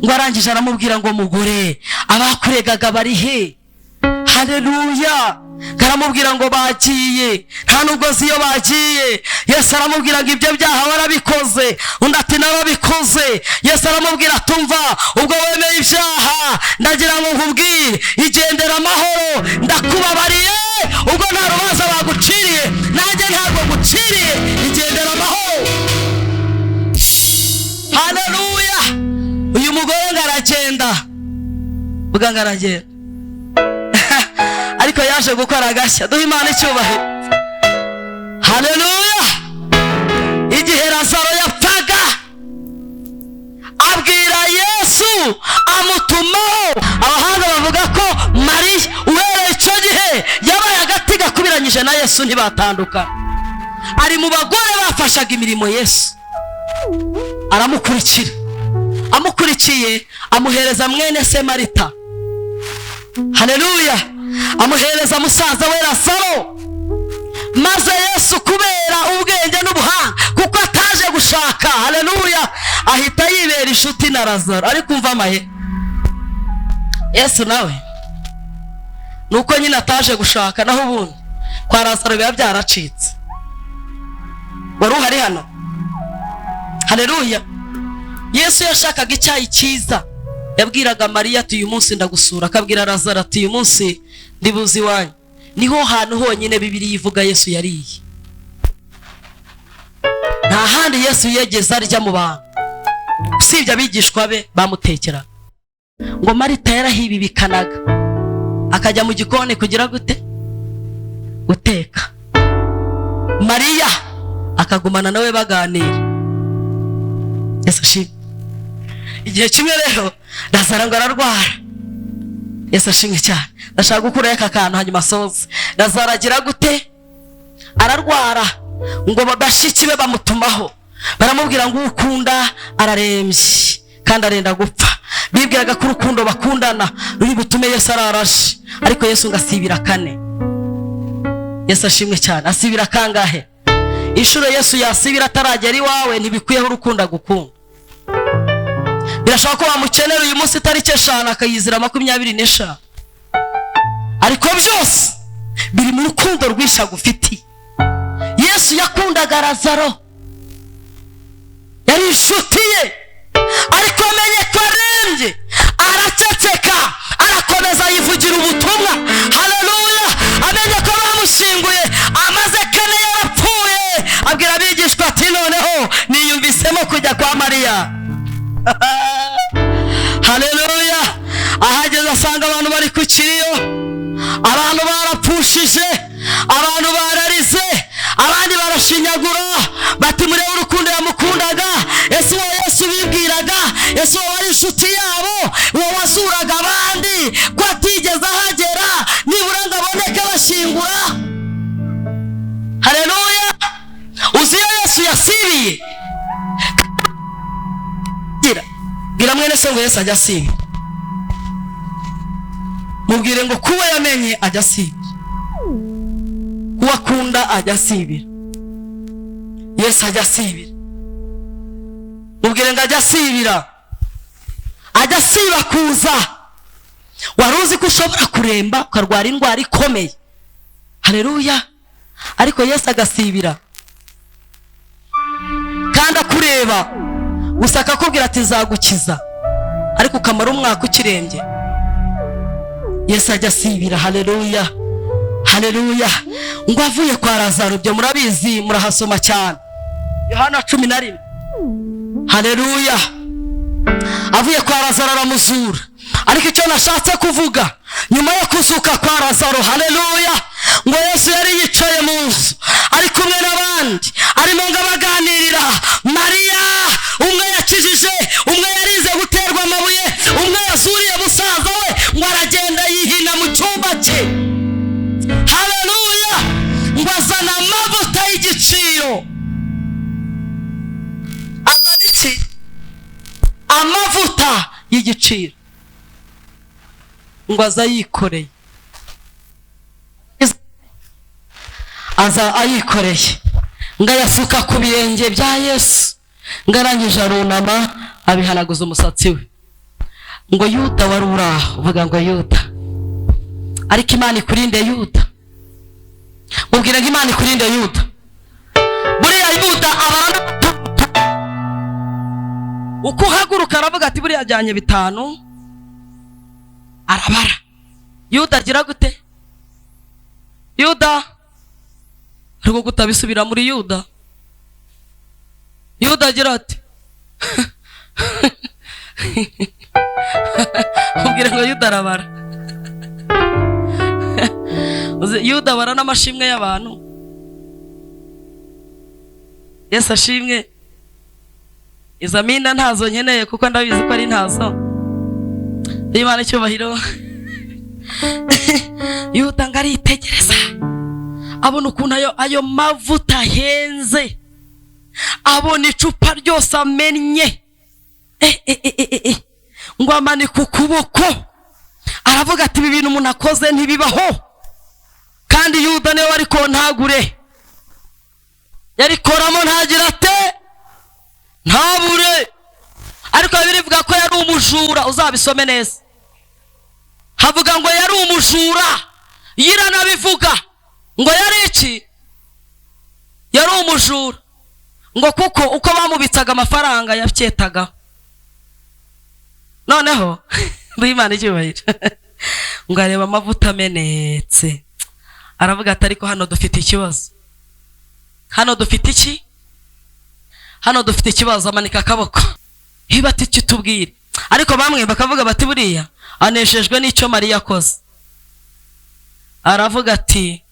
A: Ngo arangije aramubwira ngo mugore abakuregaga bari he? Haleluya. Karamubwira ngo bagiye, nta nubwo ziyo bagiye. Yesu aramubwira ngo ibyo byaha warabikoze. Undi ati narabikoze. Yesu aramubwira tumva, ubwo wemeye ibyaha ndagira ngo nkubwire igendera amahoro, ndakubabariye. Ubwo nta rubanza baguciriye nanjye ntabwo guciriye, igendera amahoro. Haleluya. Uyu mugore ngaragenda, buga ngaragenda ariko yaje gukora agashya. Duhe Imana icyubahiro. Haleluya. Igihe Lazaro yapfaga abwira Yesu amutumaho. Abahanga bavuga ko Mariya uhereye icyo gihe yabaye agati gakubiranyije na Yesu, ntibatandukana. Ari mu bagore bafashaga imirimo Yesu. Aramukurikira, amukurikiye amuhereza mwene se Marita. Haleluya. Amuhereza musaza we Lazaro. Maze Yesu kubera ubwenge n'ubuhanga, kuko ataje gushaka, haleluya, ahita yibera inshuti na Lazaro. Ari kumva amahe. Yesu nawe nuko nyine ataje gushaka, naho ubundi kwa Lazaro biba byaracitse. Wari uhari hano? Haleluya. Yesu yashakaga icyayi cyiza. Yabwiraga Mariya ati uyu munsi ndagusura, akabwira Lazaro ati uyu munsi ndibuzi iwanyu. Niho hantu honyine Bibiliya ivuga Yesu yariye. Nta handi Yesu yegeza arya mu bantu, usibye abigishwa be bamutekera. Ngo Marita yarahibibikanaga akajya mu gikoni kugira gute? Guteka. Mariya akagumana nawe baganira. Yesu ashimwe. Igihe kimwe rero Lazaro ngo ararwara. Yesu ashimwe cyane. Ndashaka gukura aka kantu hanyuma soze. Lazaro agira gute? Ararwara. Ngo babashiki be bamutumaho, baramubwira ngo ukunda ararembye kandi arenda gupfa. Bibwiraga ko urukundo bakundana ruri butume Yesu ararashe, ariko Yesu ngasibira 4. Yesu ashimwe cyane. Asibira kangahe? Inshuro Yesu yasibira ataragera iwawe ntibikwiyeho urukundo gukunda. Birashaka ko bamukenera uyu munsi tariki 5 akayizira 24. Ariko byose biri mu rukundo rwisha gufiti. Yesu yakundaga Lazaro, yari inshuti ye, ariko amenye ko arembye araceceka, arakomeza yivugira ubutumwa. Haleluya. Amenye ko bamushinguye amaze 4 yarapfuye, abwira abigishwa ati noneho niyumvisemo kujya kwa Mariya. Haleluya. Ahageze asanga abantu bari ku kiriyo, abantu barapfushije, abantu bararize, abandi barashinyagura bati murebe urukundo yamukundaga. Ese uwo Yesu bibwiraga, ese uwo wari inshuti yabo, uwo wasuraga abandi ko atigeze ahagera nibura ngo aboneke bashingura. Haleluya. Uziyo asibiye gira mwene se ngo Yesu ajya asiba, mubwire ngo kuba yamenye ajya asiba, kuba akunda ajya asibira. Yesu ajya asibira, mubwire ngo ajya asibira, ajya asiba kuza. Wari uzi ko ushobora kuremba ukarwara indwara ikomeye, haleluya, ariko Yesu agasibira kandi akureba gusa akakubwira ati nzagukiza, ariko ukamara umwaka ukirembye. Yesu ajya asibira, haleluya, haleluya. Ngo avuye kwa Lazaro, byo murabizi, murahasoma cyane, Yohana 11, haleluya. Avuye kwa Lazaro aramuzura, ariko icyo nashatse kuvuga, nyuma yo kuzuka kwa Lazaro, haleluya, ngo Yesu yari yicaye mu nzu ari kumwe n'abandi, arimo ngo abaganirira. Mariya umwe yakijije, umwe yarize guterwa amabuye, umwe yazuriye musaza we ngo aragenda yihina mu cyumba cye, haleluya, ngo azana amavuta y'igiciro. Azana iki? Amavuta y'igiciro, ngo aza yikoreye, aza ayikoreye, ngo ayasuka ku birenge bya Yesu, ngo arangije arunama abihanaguza umusatsi we. Ngo Yuda wari uraho, uvuga ngo Yuda, ariko Imana ikurinde Yuda, mubwira ngo Imana ikurinde Yuda. Buriya Yuda abana uko uhaguruka aravuga ati buriya ajyanye 5, arabara. Yuda agira gute? Yuda ariko kutabisubira muri Yuda. Yuda agira ati mubwira ngo Yuda arabara. Yuda bara n'amashimwe y'abantu. Yesu ashimwe. Izamina ntazo nkeneye kuko ndabizi ko ari ntazo. Imana icyubahiro. Yuda ngaritegereza, abona ukuntu ayo mavuta henze, abona icupa ryose amennye, ngo amanika ukuboko, aravuga ati ibi bintu umuntu akoze ntibibaho. Kandi Yuda niwe wari kontagure, yarikoramo ntagira ate ntabure, ariko birivuga ko yari umujura. Uzabisome neza, havuga ngo yari umujura, yiranabivuga ngo yari iki? Yari umujura, ngo kuko uko bamubitsaga amafaranga yacyetaga. Noneho Imana icyubahiro, ngo areba amavuta amenetse, aravuga ati ariko hano dufite ikibazo, hano dufite iki? Hano dufite ikibazo. Amanika akaboko, hibati kitubwire. Ariko bamwe bakavuga bati buriya aneshejwe n'icyo Mariya akoze. Aravuga ati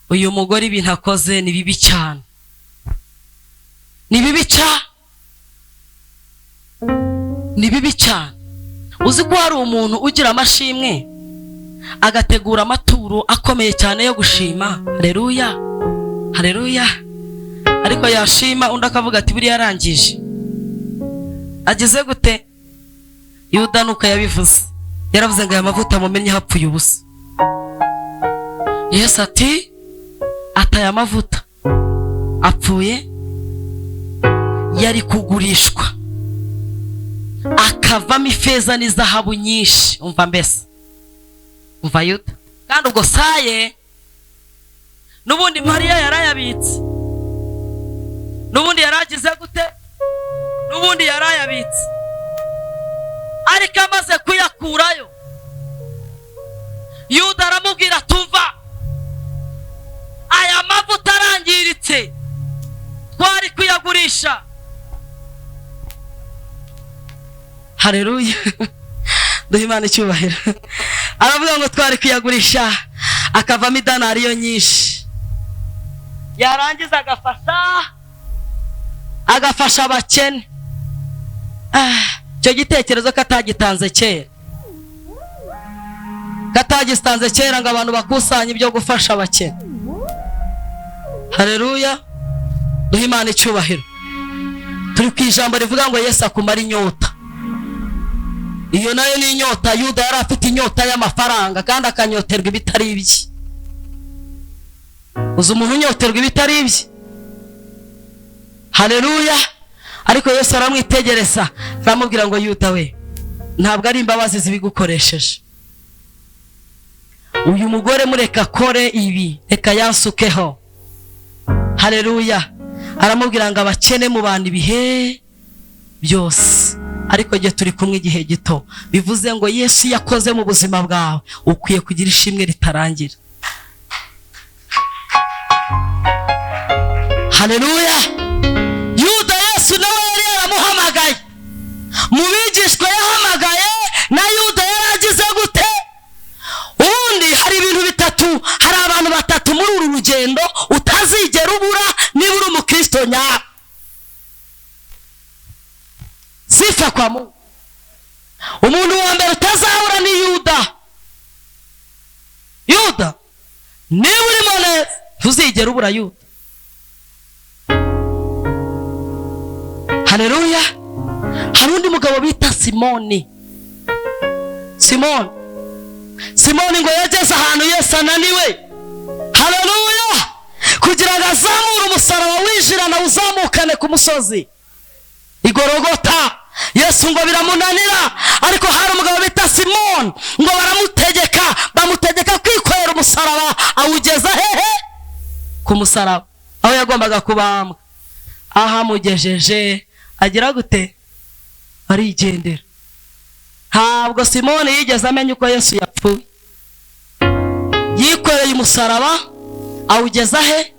A: uyu mugore ibintu akoze ni bibi cyane, ni bibi cyane, ni bibi cyane. Uzi ko hari umuntu ugira amashimwe agategura amaturo akomeye cyane yo gushima, haleluya, haleluya, ariko yashima undi akavuga ati buriya yarangije. Ageze gute? Yuda nuko yabivuze, yaravuze ngo aya mavuta mumenye hapfuye ubusa. Yesu ati ataya mavuta apfuye, yari kugurishwa akavamo ifeza n'izahabu nyinshi. Umva mbese, umva Yuda. Kandi ubwo saye nubundi Mariya yarayabitse, nubundi yaragize gute? Nubundi yarayabitse, ariko amaze kuyakurayo Yuda aramubwira tumva, aya mavuta arangiritse twari kuyagurisha. Haleluya, duhe Imana icyubahiro. Aravuga ngo twari kuyagurisha akavamo idanariyo nyinshi, yarangiza agafasha abakene. Icyo gitekerezo katagitanze kera, katagitanze kera ngo abantu bakusanye ibyo gufasha abakene. Haleluya, duhe Imana icyubahiro. turi ku ijambo rivuga ngo Yesu akumara inyota. Iyo nayo ni inyota. Yuda yari afite inyota y'amafaranga kandi akanyoterwa ibitari ibye. Uzi umuntu unyoterwa ibitari ibye? Haleluya. Ariko Yesu aramwitegereza aramubwira ngo Yuda we, ntabwo ari imbabazi zibigukoresheje. Uyu mugore mureka kore ibi, reka yansukeho. Haleluya. Aramubwira ngo abakene mu bantu ibihe byose, ariko je turi kumwe igihe gito. Bivuze ngo Yesu yakoze mu buzima bwawe ukwiye kugira ishimwe ritarangira. Haleluya. Yuda Yesu nawe yari yaramuhamagaye. Mu bigishwa yahamagaye na Yuda yaragize gute? Ubundi hari ibintu bitatu, hari abantu batatu muri uru rugendo utazigera ubura niba uri umukristo nyawe. Sifa kwa Mungu. Umuntu wa mbere utazahura ni Yuda. Yuda niba urimo neza ntuzigera ubura Yuda. Haleluya. Hari undi mugabo bita Simoni. Simoni ngo yageze ahantu Yesu ananiwe. Haleluya. Kugira ngo azamure umusaraba winjirana uzamukane ku musozi Igorogota. Yesu ngo biramunanira, ariko hari umugabo bita Simoni ngo bamutegeka kwikorera umusaraba. Awugeza hehe? Ku musaraba aho yagombaga kubambwa. Aha mugejeje agira gute? Arigendera. Ntabwo Simoni yigeze amenya uko Yesu yapfuye. Yikoreye umusaraba awugeza he?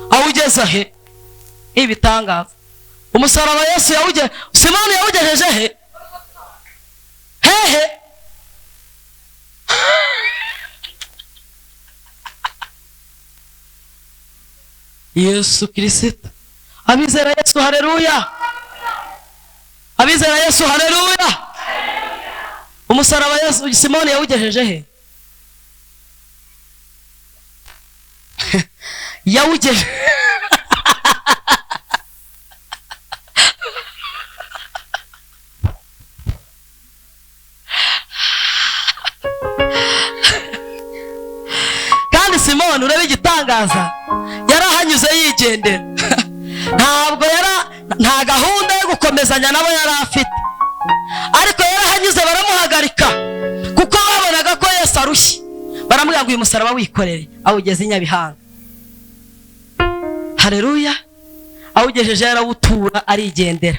A: Awugeza he? Ibitangaza. Umusaraba Yesu Simoni yawugejeje he? Hehe. Yesu Kristo. Abizera Yesu haleluya. Abizera Yesu haleluya. Umusaraba Yesu Simoni yawugejeje he? Yawugejeje kandi Simoni urebe igitangaza yarahanyuze yigendera. Nta gahunda yo gukomezanya nabo yari afite, ariko yarahanyuze baramuhagarika kuko babonaga ko Yesu arushye. Baramubwira ngo uyu musaraba wikorere awugeze i Nyabihanga. Haleluya. Awugejeje yarawutura arigendera.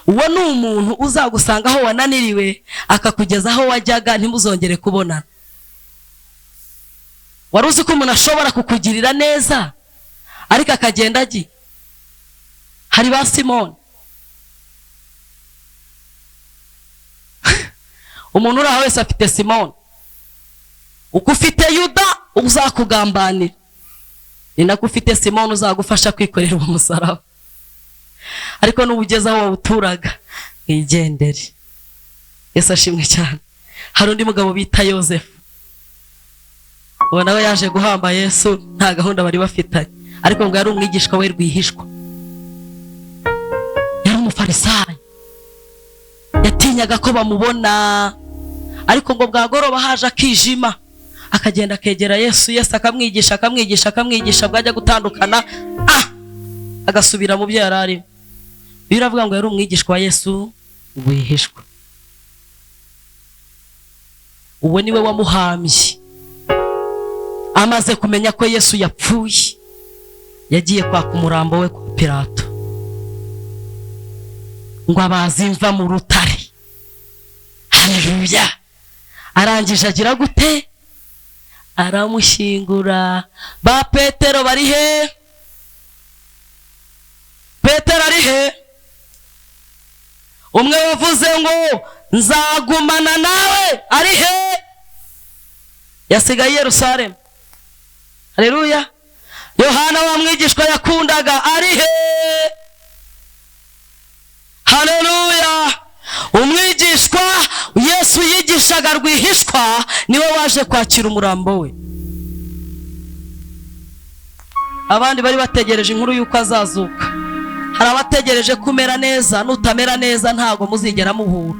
A: Uwo ni umuntu uzagusanga aho wananiriwe akakugeza aho wajyaga ntimuzongere kubonana. Wari uzi ko umuntu ashobora kukugirira neza ariko akagenda agiye? Hari ba Simoni. Umuntu uraho wese afite Simoni. Uko ufite Yuda uzakugambanira, ni nako ufite Simoni uzagufasha kwikorera umusaraba. Ariko n'ubugeze aho wawuturaga wigendere. Yesu ashimwe cyane. Hari undi mugabo bita Yosefu. Ubona we yaje guhamba Yesu, nta gahunda bari bafitanye, ariko ngo yari umwigishwa we rwihishwa. Yari umufarisayo, yatinyaga ko bamubona, ariko ngo bwagoroba haje akijima akagenda akegera Yesu. Yesu akamwigisha bwajya gutandukana agasubira mu byo yari arimo. Biravuga ngo yari umwigishwa wa Yesu rwihishwa. Uwo niwe wamuhambye. Amaze kumenya ko Yesu yapfuye, yagiye kwaka umurambo we kwa Pilato ngo abazimva mu rutare. Haleluya. Arangije agira gute? Aramushingura. Ba Petero bari he? Petero ari he? Umwe wavuze ngo nzagumana nawe ari he? Yasigaye Yerusalemu. Haleluya. Yohana wa mwigishwa yakundaga ari he? Haleluya. Umwigishwa Yesu yigishaga rwihishwa niwe waje kwakira umurambo we. abandi bari bategereje inkuru y'uko azazuka. Hari abategereje kumera neza, nutamera neza ntago muzigera muhura.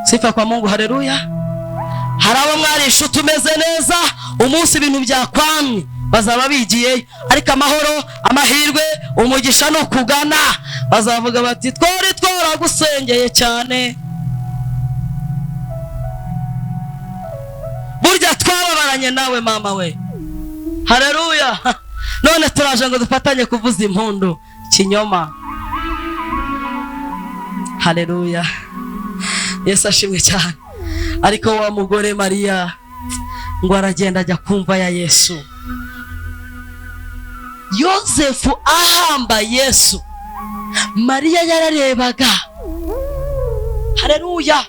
A: Sifa kwa Mungu, haleluya. Hari abo mwarisha tumeze neza, umunsi ibintu byakwamye bazaba bigiye, ariko amahoro, amahirwe, umugisha no kugana bazavuga bati twari twaragusengeye cyane, burya twababaranye nawe mama we. Haleluya. None turaje ngo dufatanye kuvuza impundu kinyoma. Haleluya. Yesu ashimwe cyane. Ariko wa mugore Mariya ngo aragenda ajya kumva ya Yesu. Yosefu ahamba Yesu, Mariya yararebaga. Haleluya.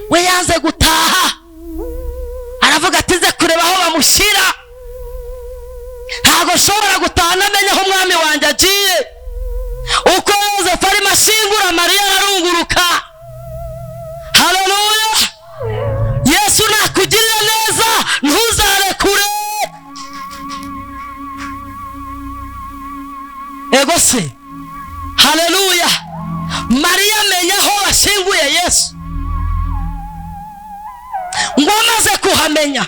A: We yanze gutaha, aravuga ati nze kureba aho bamushyira. Ntabwo shobora gutaha namenye aho umwami wanjye agiye. Uko Yosefu arimo ashingura, Mariya ararunguruka. Haleluya. Yesu nakugirira neza ntuzarekure. Ego se. Haleluya. Mariya amenya aho bashinguye Yesu. Ngo amaze kuhamenya,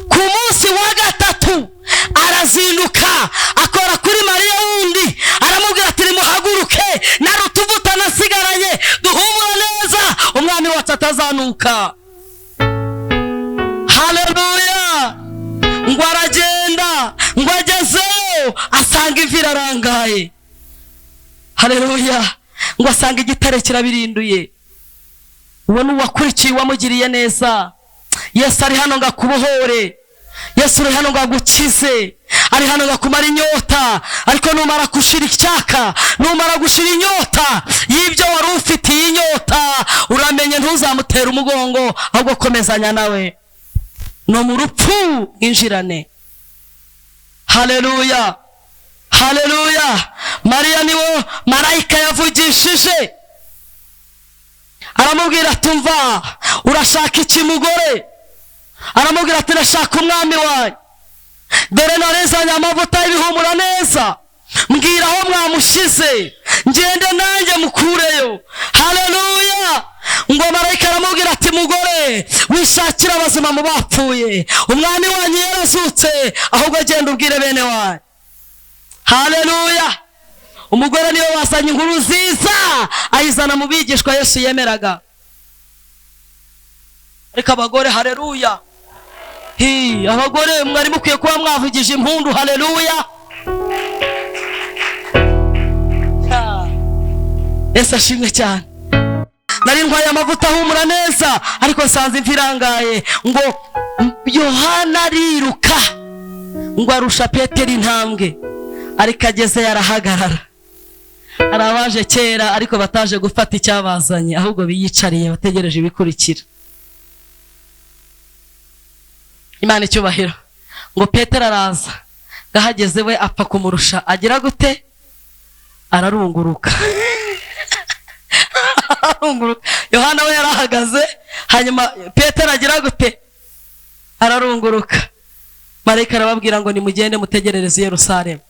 A: ku munsi wa gatatu arazinduka akora kuri Mariya wundi, aramubwira ati nimuhaguruke, narutuvuta nasigaranye duhumura neza, umwami wacu atazanuka. Haleluya. Ngo aragenda, ngo agezeyo asanga imvi irarangaye. Haleluya. Ngo asanga igitare kirabirinduye. Uwo ni uwakurikiye uwamugiriye neza. Yesu ari hano ngo akubohore. Yesu ari hano ngo agukize. Ari hano ngo akumara inyota. Ariko numara gushira icyaka, numara gushira inyota y'ibyo wari ufitiye inyota, uramenye ntuzamutera umugongo, ahubwo komezanya nawe no mu rupfu injirane. Haleluya. Haleluya. Mariya niwo marayika yavugishije, aramubwira ati umva, urashaka iki mugore? Aramubwira ati ndashaka umwami wawe, dore narezanye amavuta y'ibihumura neza, mbwira aho mwamushize ngende nanjye mukureyo. Haleluya. Ngo marayika aramubwira ati mugore, wishakira abazima mu bapfuye, umwami wanyu yarazutse, ahubwo genda ubwire bene wawe. Haleluya. Umugore niwe wasanye inkuru nziza, ayizana mu bigishwa Yesu yemeraga. Ariko abagore, haleluya, abagore mwari mukwiye kuba mwavugije impundu. Haleluya. Yesu ashimwe cyane. Nari ntwaye amavuta ahumura neza, ariko nsanze imvi irangaye. Ngo Yohana ariruka, ngo arusha Petero intambwe, ariko ageze yarahagarara. Arabaje kera ariko bataje gufata icyabazanye, ahubwo biyicariye bategereje ibikurikira. Imana icyubahiro. Ngo Petero araza, gahageze we apfa kumurusha, agira gute? Ararunguruka. Yohana we yarahagaze, hanyuma Petero agira gute? Ararunguruka. Marayika arababwira ngo nimugende mutegerereze i Yerusalemu.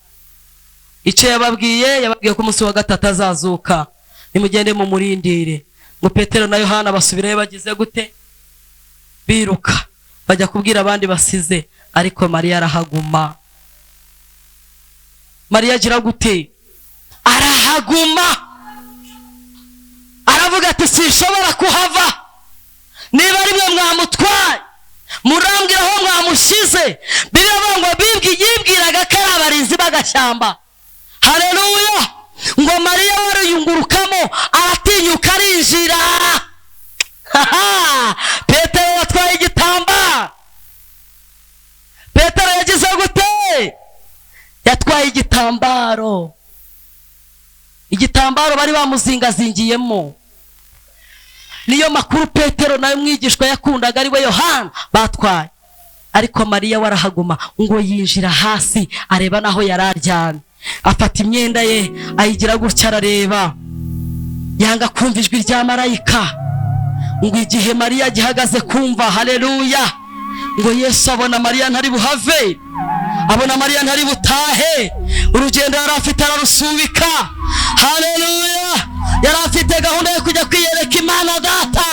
A: Icyo yababwiye ko umunsi wa gatatu azazuka, nimugende mu murindire. Ngo Petero na Yohana basubirayo bagize gute? Biruka bajya kubwira abandi basize, ariko Mariya arahaguma. Mariya agira gute? Arahaguma. Aravuga ati sinshobora kuhava, niba ari mwe mwamutwaye murambwira aho mwamushize. Biravuga ngo yibwiraga ko ari abarinzi b'agashyamba. Haleluya. Ngo Mariya wariyungurukamo, aratinyuka arinjira. Petero yatwaye igitambaro. Petero yagize gute? Yatwaye igitambaro. Igitambaro bari bamuzingazingiyemo. Niyo makuru Petero nayo mwigishwa yakundaga ari we Yohana batwaye. Ariko Mariya warahaguma, ngo yinjira hasi, areba naho yararyamye, afata imyenda ye ayigira gutya, arareba, yanga kumva ijwi rya marayika. Ngo igihe Mariya gihagaze kumva, haleluya, ngo Yesu abona Mariya ntari buhave, abona Mariya ntari butahe, urugendo yari afite ararusubika. Haleluya! Yari afite gahunda yo kujya kwiyereka Imana Data,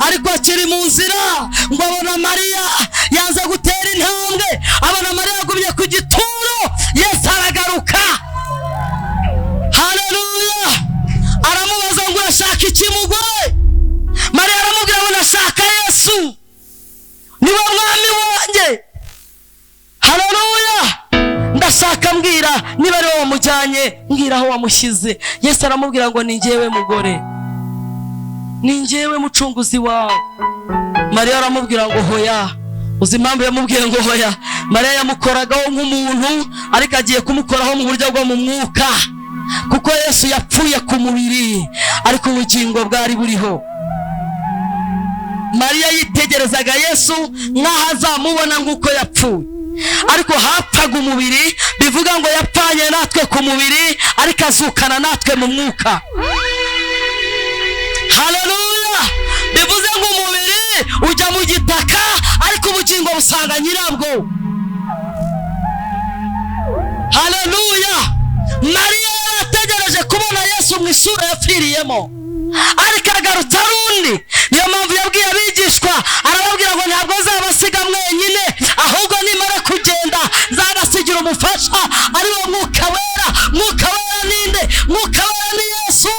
A: ariko akiri mu nzira ngo abona Mariya yanze gutera intambwe, abona Mariya yagumye ku gituro. Yesu aragaruka. Haleluya! Aramubaza ngo urashaka iki mugore? Mariya aramubwira ngo ndashaka Yesu, niwe mwami wanjye. Haleluya! Ndashaka mbwira niba ari wowe wamujyanye, mbwira aho wamushyize. Yesu aramubwira ngo ni njyewe mugore, ni njyewe mucunguzi wawe. Mariya aramubwira ngo hoya. Uzi impamvu yamubwiye ngo hoya? Mariya yamukoragaho nk'umuntu, ariko agiye kumukoraho mu buryo bwo mu mwuka, kuko Yesu yapfuye ku mubiri ariko ubugingo bwari buriho. Mariya yitegerezaga Yesu nk'aho azamubona nk'uko yapfuye, ariko hapfaga umubiri, bivuga ngo yapfanye natwe ku mubiri ariko azukana natwe mu mwuka. Haleluya! Bivuze ngo umubiri ujya mu gitaka ariko ubugingo busanga nyirabwo. Haleluya! Mariya yarategereje kubona Yesu mu isura yapfiriyemo, ariko agarutse arundi. Niyo mpamvu yabwiye abigishwa, arababwira ngo ntabwo nzabasiga mwenyine, ahubwo nimara kugenda nzabasigira umufasha, ari wo Mwuka Wera. Mwuka Wera ninde? Mwuka Wera ni Yesu.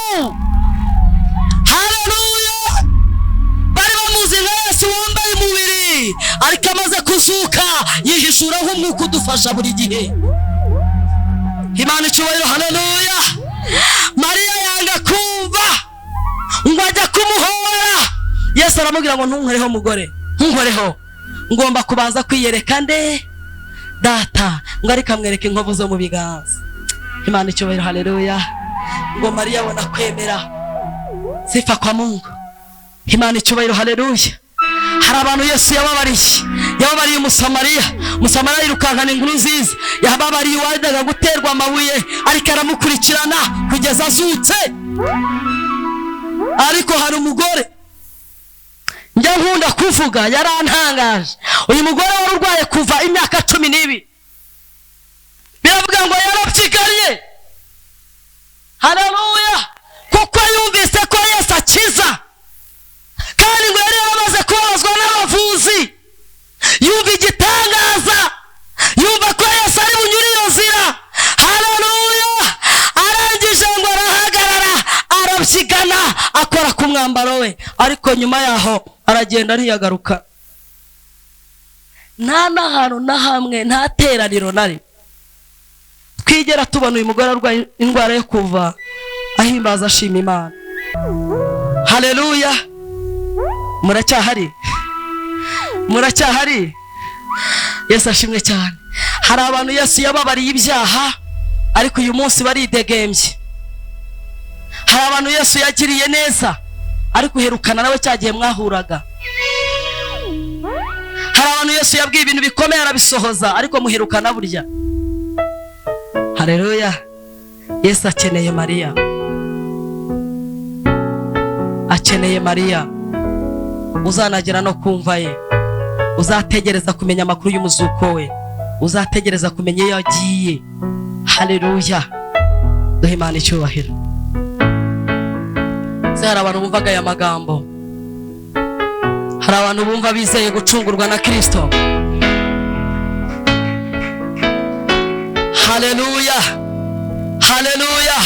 A: Haleluya! Bari bamuzi nka Yesu wambaye umubiri, ariko amaze kuzuka yihishura nk'umwuka udufasha buri gihe. Imana icyubahiro. Haleluya! Mariya yanga kumva ngo ajya kumuhora. Yesu aramubwira ngo ntunkoreho mugore, ntunkoreho, ngomba kubanza kwiyereka nde? Data. Ngo ariko amwereka inkovu zo mu biganza. Imana icyubahiro. Haleluya! Ngo Mariya abona kwemera. Sifa kwa Mungu. Imana icyubahiro. Haleluya! Hari abantu Yesu yababariye Umusamariya. Umusamariya yirukankana inkuru nziza, yababariye uwajyaga guterwa amabuye, ariko aramukurikirana kugeza azutse. Ariko hari umugore njya nkunda kuvuga, yarantangaje. Uyu mugore wari urwaye kuva imyaka 12, biravuga ngo yarapfigariye. Haleluya! Kuko yumvise ko Yesu akiza, kandi ngo yari yaramaze kubabazwa n'abavuzi. Yumva igitangaza, yumva ko Yesu ari bunyure iyo nzira. Haleluya! Arangije ngo arahagarara, arabyigana, akora ku mwambaro we, ariko nyuma yaho aragenda ntiyagaruka. Nta n'ahantu na hamwe, nta teraniro nari twigera tubona uyu mugore arwaye indwara yo kuva ahimbaza ashima Imana. Haleluya! Muracyahari? Muracyahari? Yesu ashimwe cyane. Hari abantu Yesu yababariye ibyaha, ariko uyu munsi baridegembye. Hari abantu Yesu yagiriye neza, ariko uherukana nawe cyagiye mwahuraga. Hari abantu Yesu yabwiye ibintu bikomeye arabisohoza, ariko muherukana burya. Haleluya! Yesu akeneye Mariya, akeneye Mariya. Uzanagera no kumva ye, uzategereza kumenya amakuru y'umuzuko we, uzategereza kumenya iyo agiye. Haleluya! Duhe Imana icyubahiro. Hari abantu bumvaga aya magambo, hari abantu bumva bizeye gucungurwa na Kristo. Haleluya! Haleluya!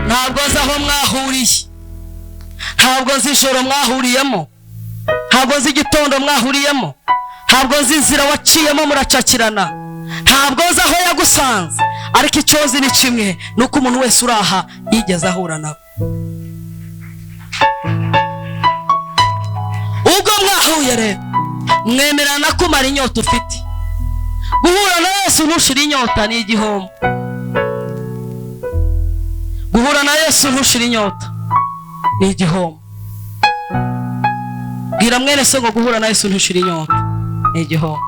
A: Ntabwo nzi aho mwahuriye, ntabwo nzi ijoro mwahuriyemo, ntabwo nzi igitondo mwahuriyemo, ntabwo nzi inzira waciyemo muracakirana, ntabwo nzi aho yagusanze, ariko icyo nzi ni kimwe, nuko umuntu wese uraha yigeze ahura nawe. Ubwo mwahuye rero, mwemerana kumara inyota ufite. Guhura na Yesu ntushira inyota ni igihombo. Guhura na Yesu ntushira inyota ni igihombo. Bwira mwene se ngo guhura na Yesu ntushira inyota ni igihombo.